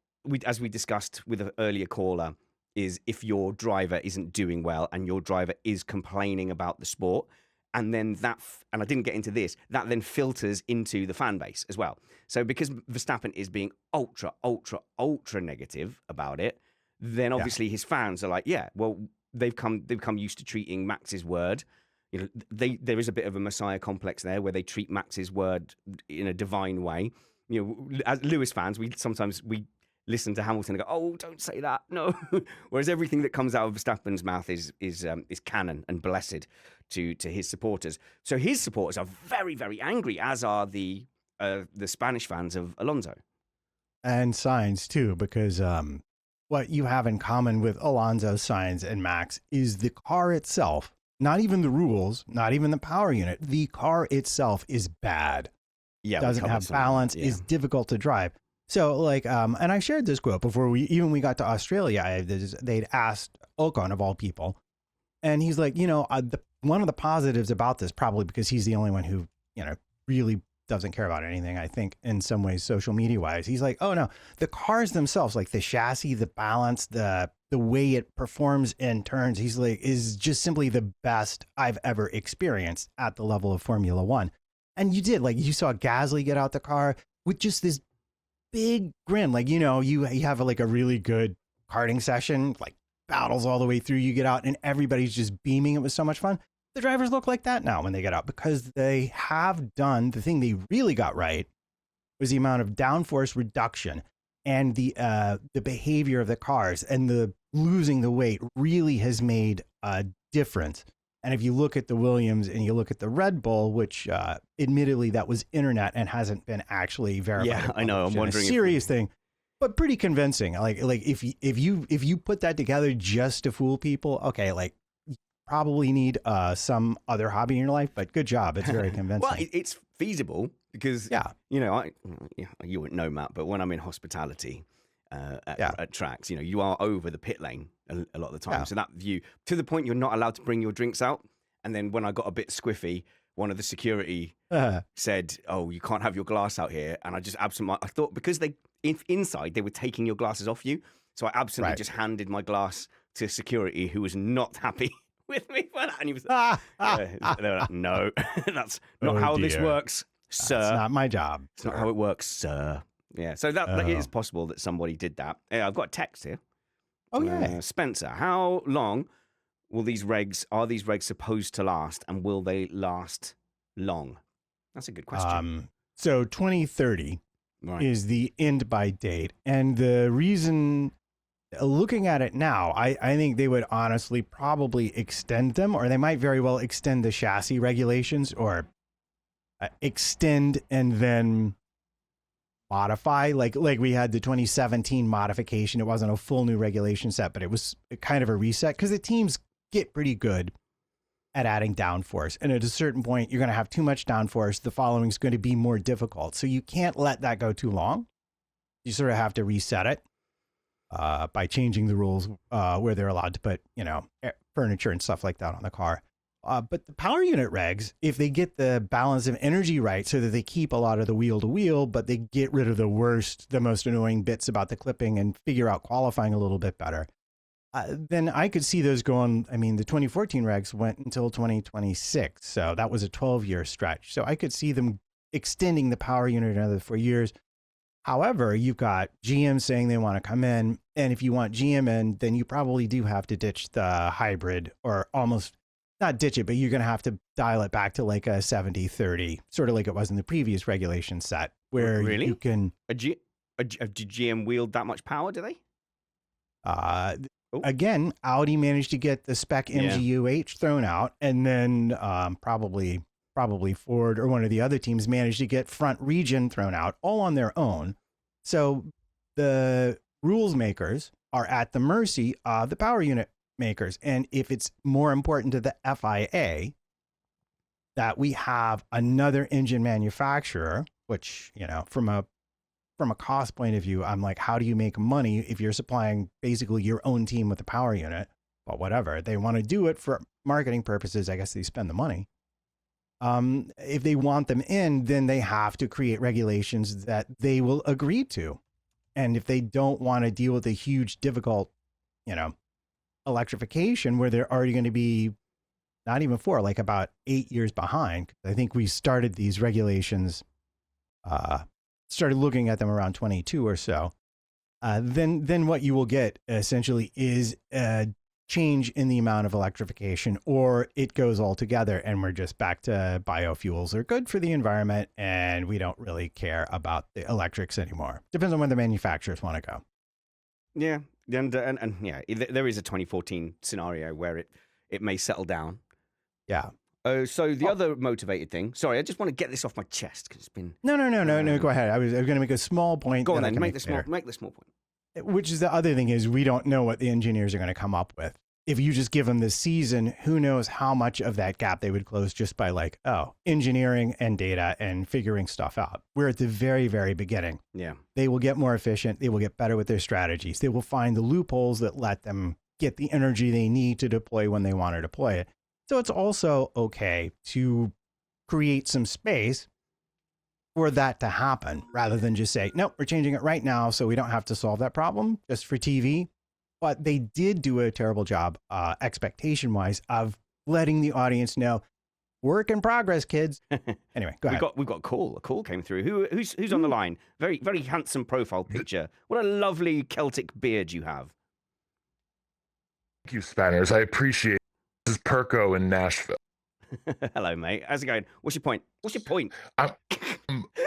as we discussed with an earlier caller, is if your driver isn't doing well and your driver is complaining about the sport. And then and I didn't get into this, that then filters into the fan base as well. So because Verstappen is being ultra, ultra, ultra negative about it, then obviously his fans are like, they've come used to treating Max's word. There is a bit of a messiah complex there where they treat Max's word in a divine way. As Lewis fans, we sometimes listen to Hamilton and go, "Oh, don't say that, no." Whereas everything that comes out of Verstappen's mouth is canon and blessed to his supporters. So his supporters are very, very angry, as are the Spanish fans of Alonso and Sainz too, because what you have in common with Alonso, Sainz, and Max is the car itself. Not even the rules, not even the power unit. The car itself is bad. Yeah, doesn't have balance. Is difficult to drive. So and I shared this quote before we got to Australia. They'd asked Ocon, of all people, and he's like, one of the positives about this, probably because he's the only one who, really doesn't care about anything, I think, in some ways, social media wise. He's like, oh no, the cars themselves, like the chassis, the balance, the way it performs in turns, he's like, is just simply the best I've ever experienced at the level of Formula One. And you saw Gasly get out the car with just this big grin. You have a really good karting session, battles all the way through, you get out and everybody's just beaming. It was so much fun. The drivers look like that now when they get out, because they have done the thing they really got right, was the amount of downforce reduction and the behavior of the cars, and the losing the weight really has made a difference. And if you look at the Williams and you look at the Red Bull, which admittedly that was internet and hasn't been actually verified. Yeah, I know. I'm wondering. A serious thing, but pretty convincing. Like if you put that together just to fool people, okay, probably need some other hobby in your life, but good job. It's very convincing. Well, it's feasible because, you wouldn't know, Matt, but when I'm in hospitality at tracks, you are over the pit lane a lot of the time. Yeah. So that view, to the point you're not allowed to bring your drinks out. And then when I got a bit squiffy, one of the security said, "Oh, you can't have your glass out here." And I just I thought because inside they were taking your glasses off you. So I absolutely just handed my glass to security, who was not happy with me for that. And he was they were like, "No, that's not how this works, sir. It's not my job. It's not how it works, sir." Yeah, so that it is possible that somebody did that. I've got a text here. Oh yeah, Spencer, how long are these regs supposed to last, and will they last long? That's a good question. So 2030 is the end by date, and the reason, looking at it now, I think they would honestly probably extend them, or they might very well extend the chassis regulations, or extend and then modify, like we had the 2017 modification. It wasn't a full new regulation set, but it was kind of a reset because the teams get pretty good at adding downforce. And at a certain point, you're going to have too much downforce. The following is going to be more difficult. So you can't let that go too long. You sort of have to reset it by changing the rules where they're allowed to put, furniture and stuff like that on the car. But the power unit regs, if they get the balance of energy right so that they keep a lot of the wheel to wheel, but they get rid of the most annoying bits about the clipping and figure out qualifying a little bit better, then I could see those going. I mean, the 2014 regs went until 2026. So that was a 12-year stretch. So I could see them extending the power unit another 4 years. However, you've got GM saying they want to come in. And if you want GM in, then you probably do have to ditch the hybrid, or almost not ditch it, but you're going to have to dial it back to like a 70-30, sort of like it was in the previous regulation set, where Really? you can. Do GM wield that much power, do they? Again, Audi managed to get the spec MGU-H thrown out, and then probably Ford or one of the other teams managed to get front region thrown out, all on their own. So the rules makers are at the mercy of the power unit makers. And if it's more important to the FIA that we have another engine manufacturer, which, from a cost point of view, I'm like, how do you make money if you're supplying basically your own team with a power unit? Well, whatever. They want to do it for marketing purposes. I guess they spend the money. If they want them in, then they have to create regulations that they will agree to. And if they don't want to deal with a huge, difficult, electrification where they're already going to be not even 4, like about 8 years behind. I think we started these regulations, started looking at them around 22 or so. Then what you will get essentially is a change in the amount of electrification, or it goes all together and we're just back to biofuels. They're good for the environment and we don't really care about the electrics anymore. Depends on where the manufacturers want to go. Yeah. And yeah, there is a 2014 scenario where it may settle down. Yeah. So the other motivated thing. Sorry, I just want to get this off my chest because it's been. No. Go ahead. I was going to make a small point. Go on then. Make the small point. Which is the other thing is we don't know what the engineers are going to come up with. If you just give them this season, who knows how much of that gap they would close just by engineering and data and figuring stuff out. We're at the very, very beginning. Yeah. They will get more efficient. They will get better with their strategies. They will find the loopholes that let them get the energy they need to deploy when they want to deploy it. So it's also okay to create some space for that to happen rather than just say, nope, we're changing it right now so we don't have to solve that problem just for TV. But they did do a terrible job, expectation-wise, of letting the audience know, work in progress, kids. Anyway, go ahead. We've got a call. A call came through. Who's on the line? Very, very handsome profile picture. What a lovely Celtic beard you have. Thank you, Spanners. I appreciate it. This is Perko in Nashville. Hello, mate. How's it going? What's your point?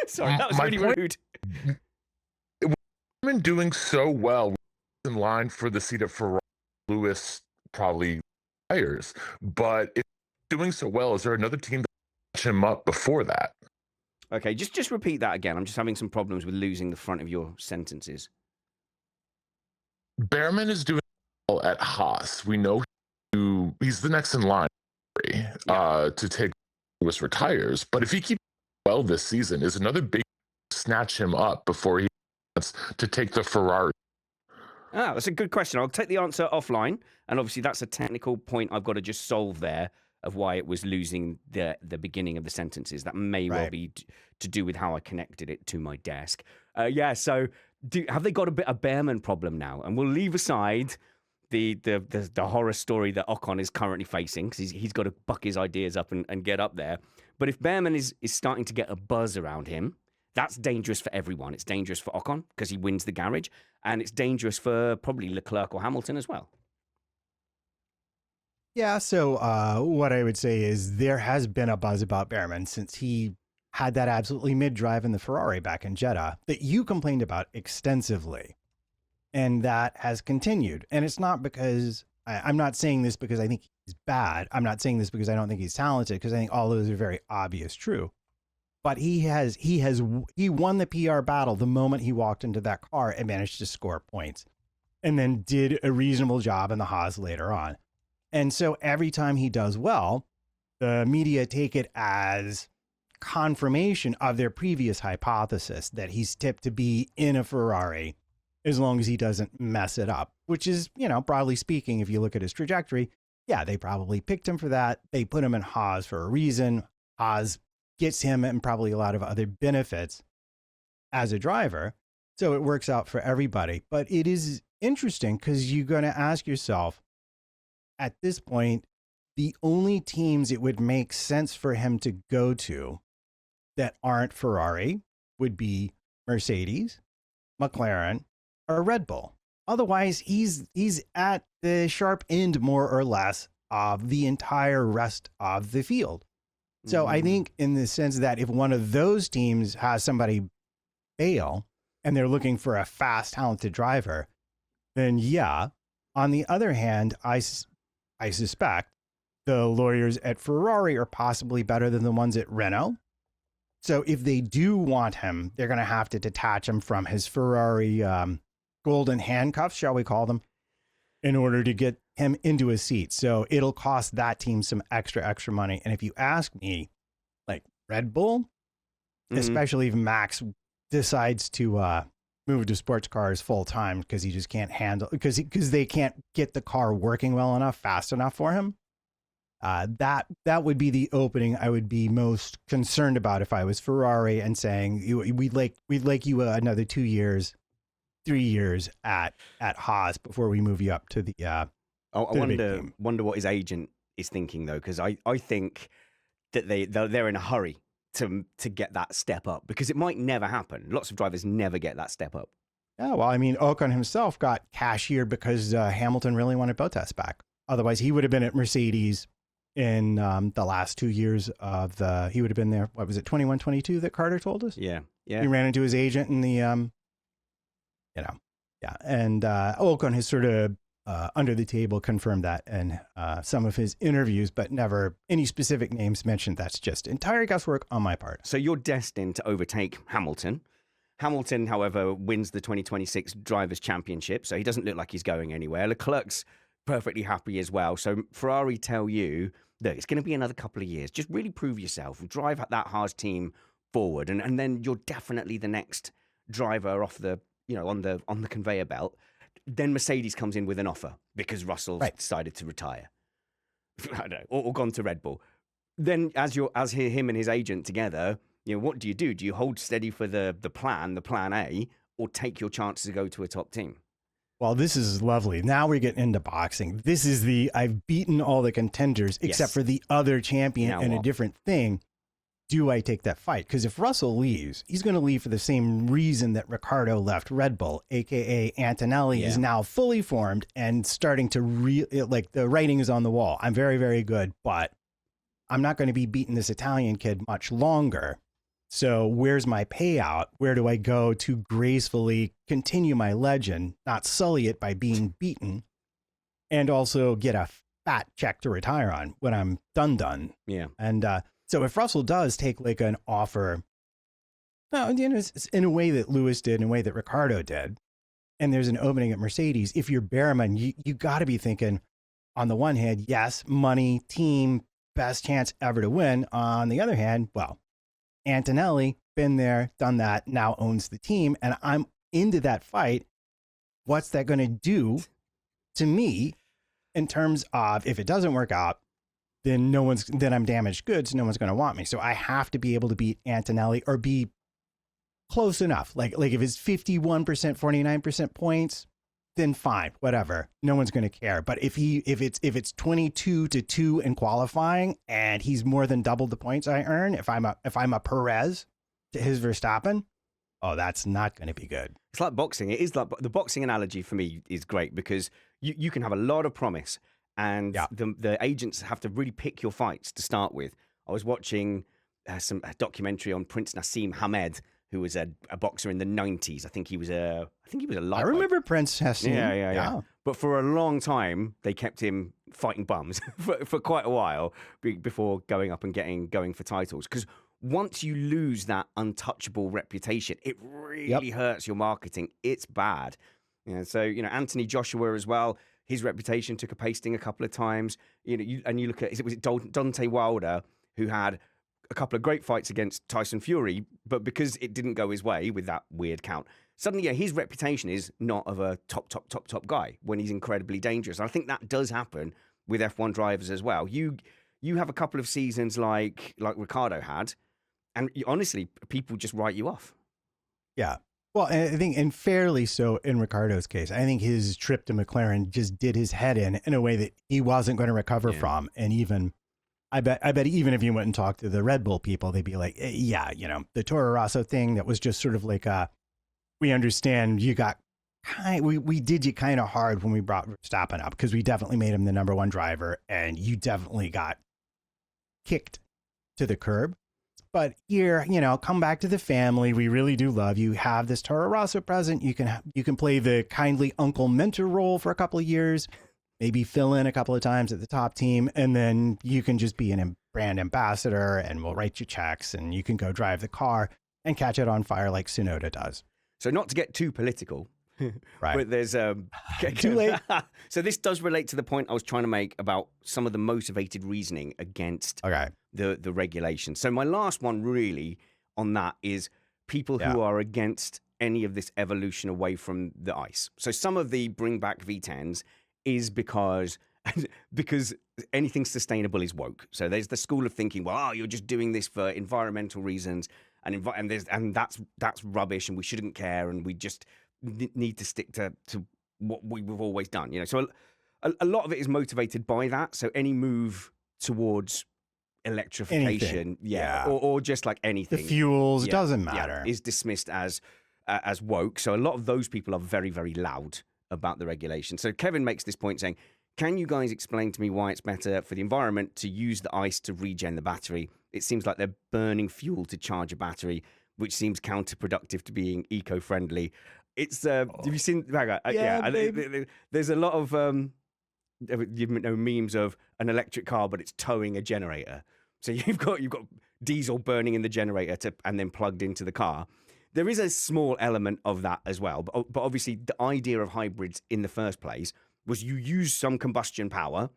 Sorry, that was my really point, rude. We've been doing so well in line for the seat of Ferrari. Lewis probably tires, but if doing so well, is there another team that catch him up before that? Okay, just repeat that again. I'm just having some problems with losing the front of your sentences. Behrman is doing well at Haas. We know he's the next in line to take Lewis retires. But if he keeps well this season, is another big snatch him up before he wants to take the Ferrari? That's a good question. I'll take the answer offline. And obviously that's a technical point I've got to just solve there of why it was losing the beginning of the sentences. That may well be to do with how I connected it to my desk. So have they got a Behrman problem now? And we'll leave aside the horror story that Ocon is currently facing, because he's got to buck his ideas up and get up there. But if Behrman is starting to get a buzz around him, that's dangerous for everyone. It's dangerous for Ocon because he wins the garage, and it's dangerous for probably Leclerc or Hamilton as well. Yeah, so what I would say is there has been a buzz about Behrman since he had that absolutely mid-drive in the Ferrari back in Jeddah that you complained about extensively. And that has continued. And it's not because, I'm not saying this because I think he's bad. I'm not saying this because I don't think he's talented, because I think all those are very obvious true. but he won the PR battle the moment he walked into that car and managed to score points, and then did a reasonable job in the Haas later on. And so every time he does well, the media take it as confirmation of their previous hypothesis that he's tipped to be in a Ferrari as long as he doesn't mess it up, which is, broadly speaking, if you look at his trajectory, yeah, they probably picked him for that. They put him in Haas for a reason. Haas gets him and probably a lot of other benefits as a driver. So it works out for everybody. But it is interesting because you're going to ask yourself, at this point, the only teams it would make sense for him to go to that aren't Ferrari would be Mercedes, McLaren, or Red Bull. Otherwise, he's at the sharp end, more or less, of the entire rest of the field. So I think in the sense that if one of those teams has somebody fail and they're looking for a fast, talented driver, then yeah. On the other hand, I suspect the lawyers at Ferrari are possibly better than the ones at Renault. So if they do want him, they're going to have to detach him from his Ferrari golden handcuffs, shall we call them, in order to get him into a seat. So it'll cost that team some extra money. And if you ask me, like Red Bull, especially if Max decides to move to sports cars full time because he just can't handle, because they can't get the car working well enough, fast enough for him. That would be the opening I would be most concerned about if I was Ferrari and saying we'd like you another 2 years, 3 years at Haas before we move you up to the. I wonder what his agent is thinking though, because I think that they're in a hurry to get that step up, because it might never happen. Lots of drivers never get that step up. Yeah, well, I mean, Ocon himself got cashiered because Hamilton really wanted Bottas back. Otherwise, he would have been at Mercedes in the last 2 years of he would have been there. What was it, 21, 22 that Carter told us? Yeah. He ran into his agent in the, And Ocon has sort of under the table confirmed that in some of his interviews, but never any specific names mentioned. That's just entire guesswork on my part. So you're destined to overtake Hamilton. Hamilton, however, wins the 2026 Drivers' Championship, so he doesn't look like he's going anywhere. Leclerc's perfectly happy as well. So Ferrari tell you that it's going to be another couple of years. Just really prove yourself. Drive that Haas team forward, and then you're definitely the next driver off the, on the conveyor belt. Then Mercedes comes in with an offer because Russell's decided to retire. I don't know, or gone to Red Bull. Then as him and his agent together, what do? Do you hold steady for the plan A, or take your chances to go to a top team? Well, this is lovely. Now we're getting into boxing. This is I've beaten all the contenders except for the other champion and a different thing. Do I take that fight? Because if Russell leaves, he's going to leave for the same reason that Ricciardo left Red Bull, a.k.a. Antonelli is now fully formed and starting to the writing is on the wall. I'm very, very good, but I'm not going to be beating this Italian kid much longer. So where's my payout? Where do I go to gracefully continue my legend, not sully it by being beaten, and also get a fat check to retire on when I'm done? Yeah. And so if Russell does take like an offer, it's in a way that Lewis did, in a way that Ricciardo did, and there's an opening at Mercedes, if you're Behrman, you got to be thinking, on the one hand, yes, money, team, best chance ever to win. On the other hand, well, Antonelli, been there, done that, now owns the team, and I'm into that fight. What's that going to do to me in terms of, if it doesn't work out, then I'm damaged goods. No one's going to want me. So I have to be able to beat Antonelli or be close enough. Like if it's 51%, 49% points, then fine, whatever. No one's going to care. But if it's 22-2 in qualifying and he's more than double the points I earn, if I'm a Perez to his Verstappen, that's not going to be good. It's like boxing. It is like the boxing analogy for me is great because you can have a lot of promise, and the agents have to really pick your fights to start with. I was watching a documentary on Prince Nassim Hamed, who was a boxer in the 90s. I think he was a lightweight. I remember Prince Nassim. Yeah. But for a long time, they kept him fighting bums for quite a while before going up and going for titles. Because once you lose that untouchable reputation, it really hurts your marketing. It's bad. So, Anthony Joshua as well, his reputation took a pasting a couple of times. You look at, was it Deontay Wilder, who had a couple of great fights against Tyson Fury, but because it didn't go his way with that weird count, suddenly, his reputation is not of a top guy when he's incredibly dangerous. And I think that does happen with F1 drivers as well. You have a couple of seasons like Ricardo had, and honestly, people just write you off. Yeah. Well, I think, and fairly so in Ricardo's case, I think his trip to McLaren just did his head in a way that he wasn't going to recover from. And even, I bet even if you went and talked to the Red Bull people, they'd be like, yeah, the Toro Rosso thing, that was just sort of like we understand you got we did you kind of hard when we brought Verstappen up, because we definitely made him the number one driver and you definitely got kicked to the curb. But here, come back to the family. We really do love you. Have this Toro Rosso present. You can play the kindly uncle mentor role for a couple of years, maybe fill in a couple of times at the top team, and then you can just be an brand ambassador and we'll write you checks and you can go drive the car and catch it on fire like Tsunoda does. So not to get too political, right? But there's too late. So this does relate to the point I was trying to make about some of the motivated reasoning against the regulation. So my last one really on that is people who are against any of this evolution away from the ICE. So some of the bring back V10s is because anything sustainable is woke. So there's the school of thinking, well, you're just doing this for environmental reasons. And that's rubbish, and we shouldn't care, and we just need to stick to what we've always done. So a lot of it is motivated by that. So any move towards electrification, or just like anything, the fuels, doesn't matter, is dismissed as woke. So a lot of those people are very, very loud about the regulation. So Kevin makes this point saying, can you guys explain to me why it's better for the environment to use the ICE to regen the battery? It seems like they're burning fuel to charge a battery, which seems counterproductive to being eco-friendly. It's have you seen? There's a lot of memes of an electric car, but it's towing a generator. So you've got diesel burning in the generator and then plugged into the car. There is a small element of that as well, but obviously the idea of hybrids in the first place was you use some combustion power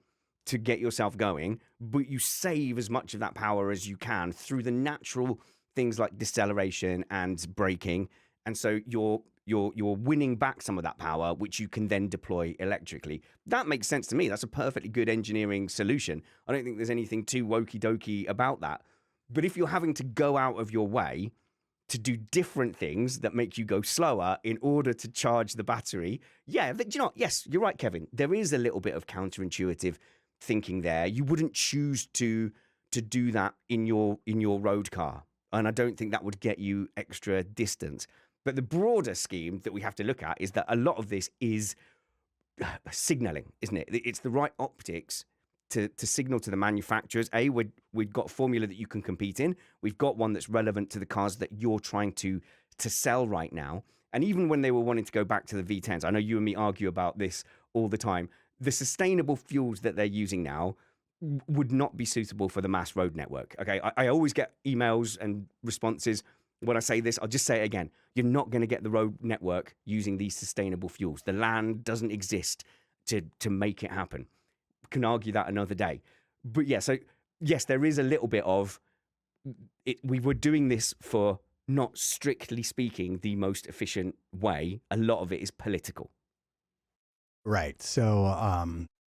to get yourself going, but you save as much of that power as you can through the natural things like deceleration and braking. And so you're winning back some of that power, which you can then deploy electrically. That makes sense to me. That's a perfectly good engineering solution. I don't think there's anything too wokey dokey about that. But if you're having to go out of your way to do different things that make you go slower in order to charge the battery, yes, you're right, Kevin. There is a little bit of counterintuitive thinking there. You wouldn't choose to do that in your road car, and I don't think that would get you extra distance. But the broader scheme that we have to look at is that a lot of this is signaling, isn't it? It's the right optics to signal to the manufacturers, we've got a formula that you can compete in. We've got one that's relevant to the cars that you're trying to sell right now. And even when they were wanting to go back to the V10s, I know you and me argue about this all the time, the sustainable fuels that they're using now would not be suitable for the mass road network. Okay, I always get emails and responses when I say this. I'll just say it again. You're not going to get the road network using these sustainable fuels. The land doesn't exist to make it happen. Can argue that another day. But so yes, there is a little bit of it. We were doing this for, not strictly speaking, the most efficient way. A lot of it is political. Right. So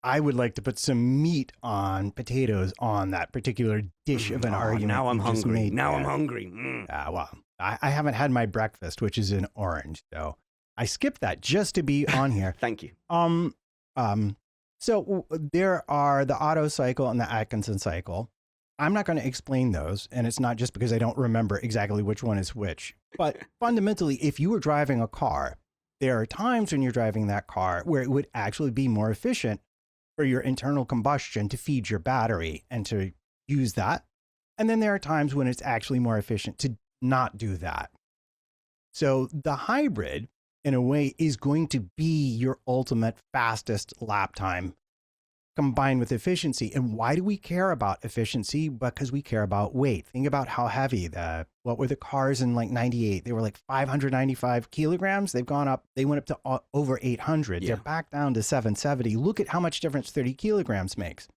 I would like to put some meat on potatoes on that particular dish of an argument. Now I'm hungry. I'm hungry. Well, I haven't had my breakfast, which is an orange. So I skipped that just to be on here. Thank you. So there are the Otto cycle and the Atkinson cycle. I'm not going to explain those, and it's not just because I don't remember exactly which one is which. But fundamentally, if you were driving a car, there are times when you're driving that car where it would actually be more efficient for your internal combustion to feed your battery and to use that. And then there are times when it's actually more efficient to not do that. So the hybrid, in a way, is going to be your ultimate fastest lap time combined with efficiency. And why do we care about efficiency? Because we care about weight. Think about how heavy what were the cars in like 98? They were like 595 kilograms. They went up to over 800. Yeah. They're back down to 770. Look at how much difference 30 kilograms makes.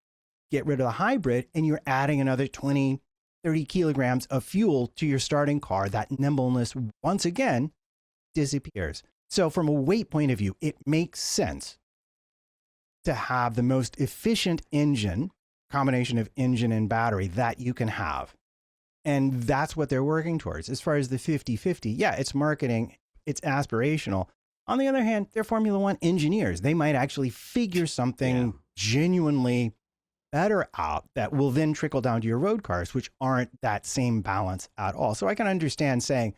Get rid of the hybrid and you're adding another 20, 30 kilograms of fuel to your starting car. That nimbleness, once again, disappears. So from a weight point of view, it makes sense to have the most efficient engine, combination of engine and battery that you can have. And that's what they're working towards. As far as the 50-50, yeah, it's marketing, it's aspirational. On the other hand, they're Formula One engineers. They might actually figure something genuinely better out that will then trickle down to your road cars, which aren't that same balance at all. So I can understand saying,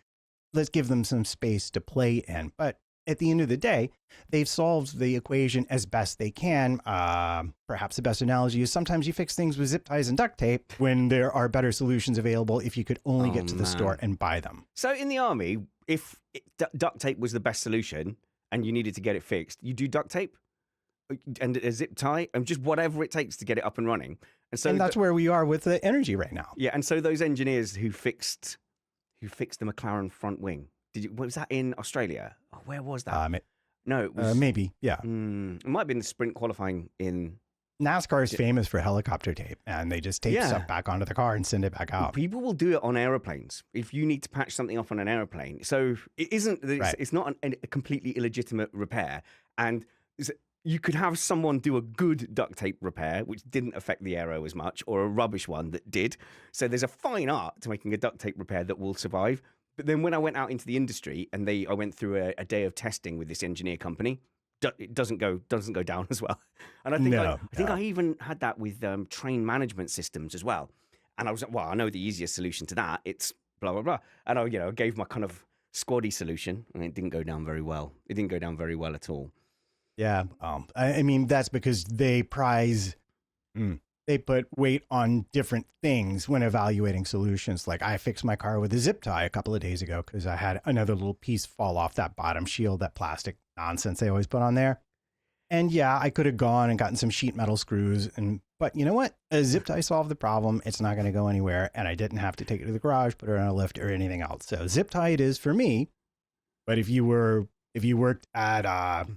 let's give them some space to play in. But at the end of the day, they've solved the equation as best they can. Perhaps the best analogy is sometimes you fix things with zip ties and duct tape when there are better solutions available if you could only get to the store and buy them. So in the army, if duct tape was the best solution and you needed to get it fixed, you do duct tape and a zip tie and just whatever it takes to get it up and running. And that's where we are with the energy right now. Yeah, and so those engineers who fixed the McLaren front wing, was that in Australia? Oh, where was that? No, it was maybe. Yeah, it might have been the sprint qualifying in. NASCAR is famous for helicopter tape, and they just tape stuff back onto the car and send it back out. People will do it on aeroplanes if you need to patch something off on an aeroplane. So it isn't. It's not a completely illegitimate repair, and you could have someone do a good duct tape repair, which didn't affect the aero as much, or a rubbish one that did. So there's a fine art to making a duct tape repair that will survive. But then when I went out into the industry and I went through a day of testing with this engineer company, it doesn't go down as well. And I think I even had that with train management systems as well. And I was like, well, I know the easiest solution to that. It's blah blah blah. And I gave my kind of squaddy solution, and it didn't go down very well. It didn't go down very well at all. Yeah, I mean that's because they put weight on different things when evaluating solutions. Like I fixed my car with a zip tie a couple of days ago because I had another little piece fall off that bottom shield, that plastic nonsense they always put on there. And yeah, I could have gone and gotten some sheet metal screws, but you know what? A zip tie solved the problem. It's not going to go anywhere, and I didn't have to take it to the garage, put it on a lift, or anything else. So zip tie it is for me. But if you worked at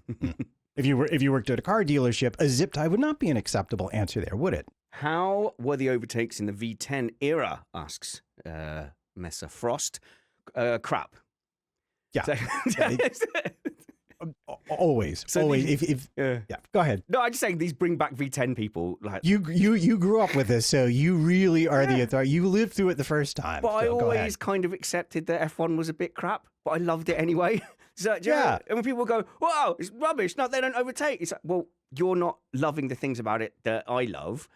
if you worked at a car dealership, a zip tie would not be an acceptable answer there, would it? How were the overtakes in the V10 era? Asks Messer Frost. Crap. Yeah. Always. So always. Yeah. Go ahead. No, I'm just saying these bring back V10 people. Like you grew up with this, so you really are the authority. You lived through it the first time. But I always kind of accepted that F1 was a bit crap, but I loved it anyway. So, yeah. And when people go, wow, it's rubbish. No, they don't overtake. It's like, well, you're not loving the things about it that I love.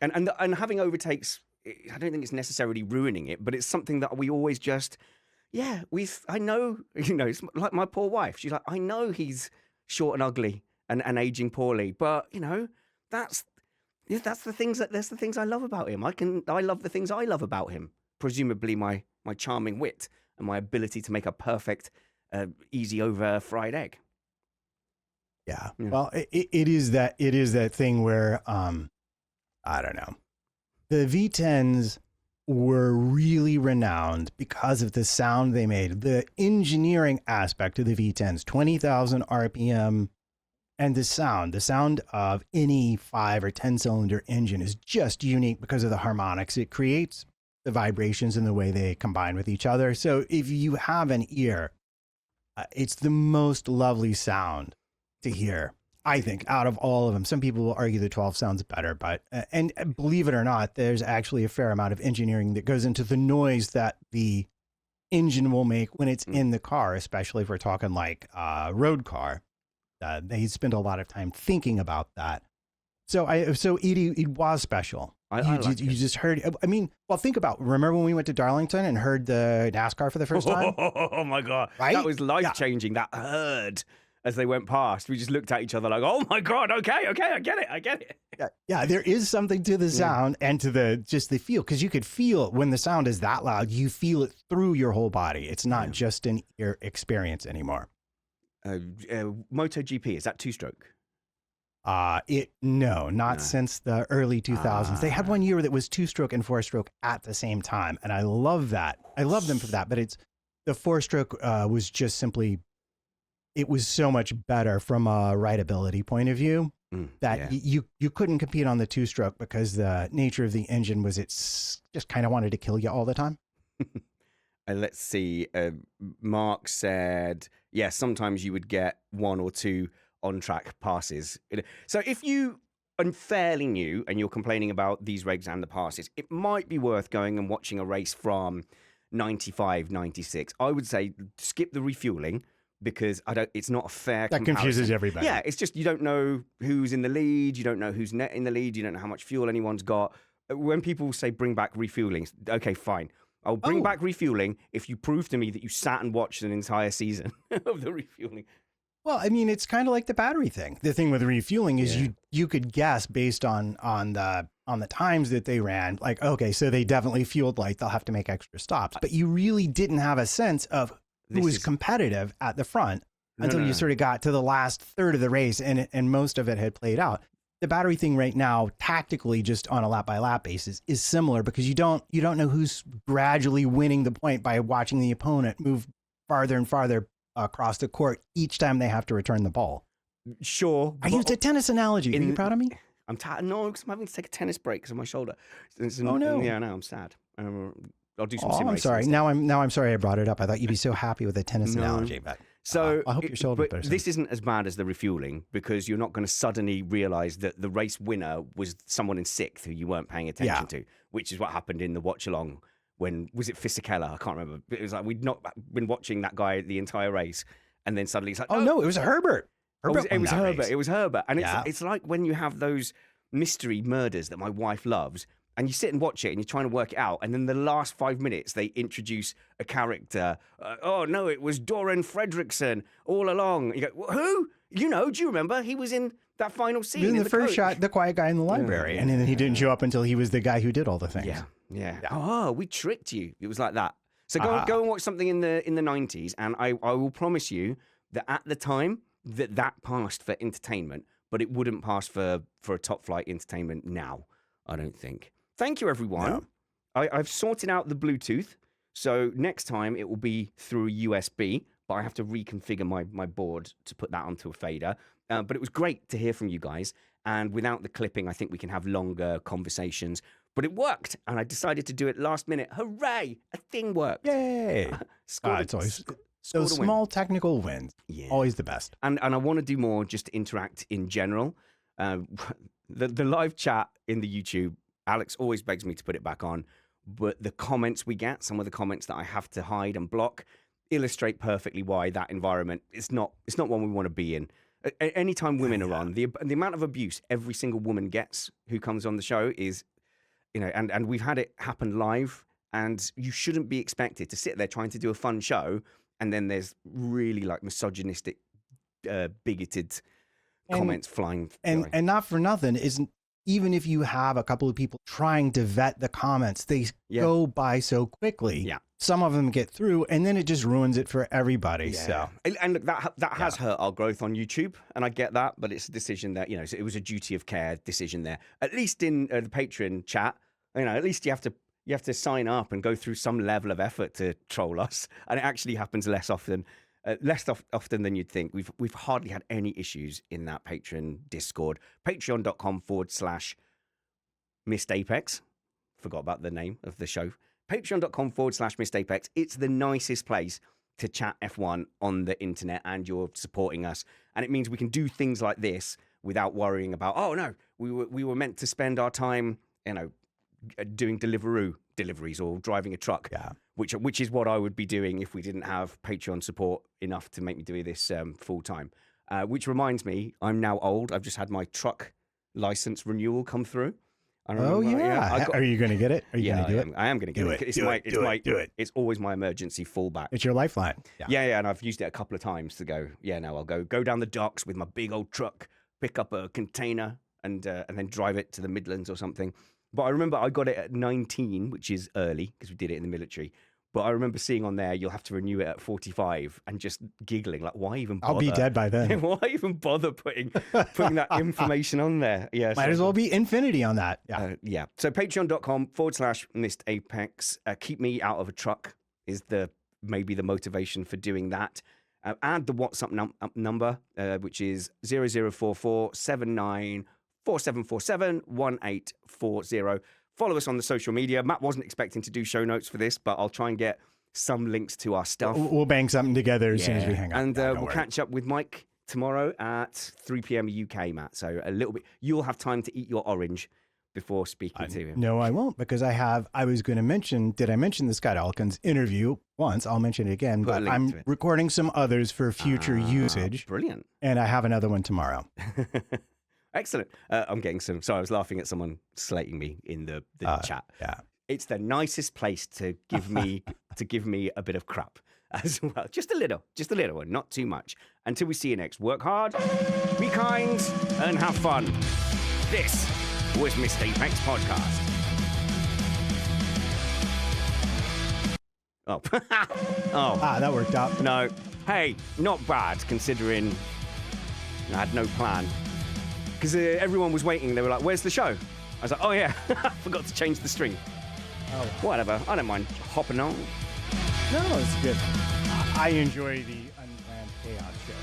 And having overtakes, I don't think it's necessarily ruining it, but it's something that we always just, I know, it's like my poor wife. She's like, I know he's short and ugly and aging poorly, but that's the things I love about him. I love the things I love about him. Presumably my charming wit and my ability to make a perfect, easy over fried egg. Yeah. Well, it is that thing where, I don't know. The V10s were really renowned because of the sound they made. The engineering aspect of the V10s, 20,000 RPM, and the sound of any 5 or 10 cylinder engine is just unique because of the harmonics it creates, the vibrations and the way they combine with each other. So if you have an ear, it's the most lovely sound to hear. I think out of all of them, some people will argue the 12 sounds better, but, and believe it or not, there's actually a fair amount of engineering that goes into the noise that the engine will make when it's in the car, especially if we're talking like a road car. They spend a lot of time thinking about that. So it was special. You just heard, I mean, well, think remember when we went to Darlington and heard the NASCAR for the first time? Oh my God. Right? That was life-changing. That herd. As they went past, we just looked at each other like, oh my God, okay, I get it. Yeah, there is something to the sound and to the feel, because you could feel when the sound is that loud, you feel it through your whole body. It's not just an ear experience anymore. MotoGP, is that two-stroke? Not No. since the early 2000s. They had one year that was 2-stroke and 4-stroke at the same time, and I love that. I love them for that. But the 4-stroke was just simply, it was so much better from a rideability point of view that you couldn't compete on the 2-stroke because the nature of the engine was it's just kind of wanted to kill you all the time. Let's see. Mark said, yeah, sometimes you would get 1 or 2 on-track passes. So if you are fairly new and you're complaining about these regs and the passes, it might be worth going and watching a race from 95, 96. I would say skip the refueling because it's not a fair That comparison. confuses everybody. Yeah, it's just you don't know who's in the lead, you don't know who's net in the lead, you don't know how much fuel anyone's got. When people say bring back refueling, okay, fine. I'll bring back refueling if you prove to me that you sat and watched an entire season of the refueling. Well, I mean, it's kind of like the battery thing. The thing with refueling is you could guess based on the times that they ran, like, okay, so they definitely fueled light. They'll have to make extra stops. But you really didn't have a sense of who was competitive at the front until you sort of got to the last third of the race and most of it had played out. The battery thing right now, tactically, just on a lap by lap basis, is similar because you don't know who's gradually winning the point by watching the opponent move farther and farther across the court each time they have to return the ball. Sure. I used a tennis analogy. Are you proud of me? I'm tired. No, because I'm having to take a tennis break because of my shoulder. Oh no! Yeah, no, I'm sad. I'll do some. I'm sorry. Now I'm sorry I brought it up. I thought you'd be so happy with a tennis analogy, but I hope your shoulder. But this isn't as bad as the refueling because you're not going to suddenly realize that the race winner was someone in 6th who you weren't paying attention to, which is what happened in the watch along. When was it Fisichella? I can't remember. It was like we'd not been watching that guy the entire race, and then suddenly it's like, oh no, it was Herbert. It was Herbert. It was Herbert, and Yeah. it's like when you have those mystery murders that my wife loves, and you sit and watch it, and you're trying to work it out, and then the last 5 minutes they introduce a character. Oh no, it was Doran Fredrickson all along. You go, who? You know? Do you remember? He was in that final scene. In the first coach. shot, the quiet guy in the library, and then he didn't show up until he was the guy who did all the things. Yeah. Oh, we tricked you. It was like that. So go and watch something in the 90s, and I will promise you that at the time that passed for entertainment, but it wouldn't pass for a top flight entertainment now. I don't think. Thank you, everyone. No. I've sorted out the Bluetooth, so next time it will be through USB, but I have to reconfigure my board to put that onto a fader. But it was great to hear from you guys, and without the clipping, I think we can have longer conversations. But it worked, and I decided to do it last minute. Hooray! A thing worked. Yay! It's always those small technical wins. Yeah. Always the best. And I want to do more just to interact in general. The live chat in the YouTube, Alex always begs me to put it back on, but the comments we get, some of the comments that I have to hide and block, illustrate perfectly why that environment is not one we want to be in. Anytime women are on, the amount of abuse every single woman gets who comes on the show is, and we've had it happen live, and you shouldn't be expected to sit there trying to do a fun show, and then there's really like misogynistic, bigoted comments flying. And not for nothing, even if you have a couple of people trying to vet the comments, they go by so quickly. Yeah. Some of them get through, and then it just ruins it for everybody. Yeah. So, and look, that has hurt our growth on YouTube, and I get that, but it's a decision that so it was a duty of care decision there. At least in the Patreon chat, at least you have to sign up and go through some level of effort to troll us, and it actually happens less often than you'd think. We've hardly had any issues in that Patreon Discord. Patreon.com/Missed Apex. Forgot about the name of the show. Patreon.com/Missed Apex. It's the nicest place to chat F1 on the internet, and you're supporting us. And it means we can do things like this without worrying about, oh no, we were meant to spend our time, doing deliveries or driving a truck. Yeah. Which is what I would be doing if we didn't have Patreon support enough to make me do this full time. Which reminds me, I'm now old. I've just had my truck license renewal come through. Are you going to get it? Are you going to do it? I am going to get it. It's always my emergency fallback. It's your lifeline. Yeah, and I've used it a couple of times to go. Yeah, no, I'll go down the docks with my big old truck, pick up a container, and then drive it to the Midlands or something. But I remember I got it at 19, which is early because we did it in the military. But I remember seeing on there, you'll have to renew it at 45 and just giggling, like, why even bother? I'll be dead by then. Why even bother putting that information on there? Yeah, Might as well be infinity on that. Yeah. Yeah. So patreon.com/Missed Apex. Keep me out of a truck is maybe the motivation for doing that. Add the WhatsApp number, which is 00447947471840. Follow us on the social media. Matt wasn't expecting to do show notes for this, but I'll try and get some links to our stuff. We'll bang something together as soon as we hang up. And we'll catch up with Mike tomorrow at 3 p.m. UK, Matt. So a little bit. You'll have time to eat your orange before speaking to him. No, I won't, because I was going to mention, did I mention the Scott Elkins interview once? I'll mention it again, but I'm recording some others for future usage. Brilliant. And I have another one tomorrow. Excellent. I'm getting some. Sorry, I was laughing at someone slating me in the chat. Yeah, it's the nicest place to give me a bit of crap as well. Just a little, and not too much. Until we see you next. Work hard, be kind, and have fun. This was Missed Apex Podcast. Oh, that worked out. No, hey, not bad considering I had no plan. Because everyone was waiting. They were like, where's the show? I was like, oh, yeah, I forgot to change the string. Oh. Whatever. I don't mind hopping on. No, it's good. I enjoy the unplanned chaos show.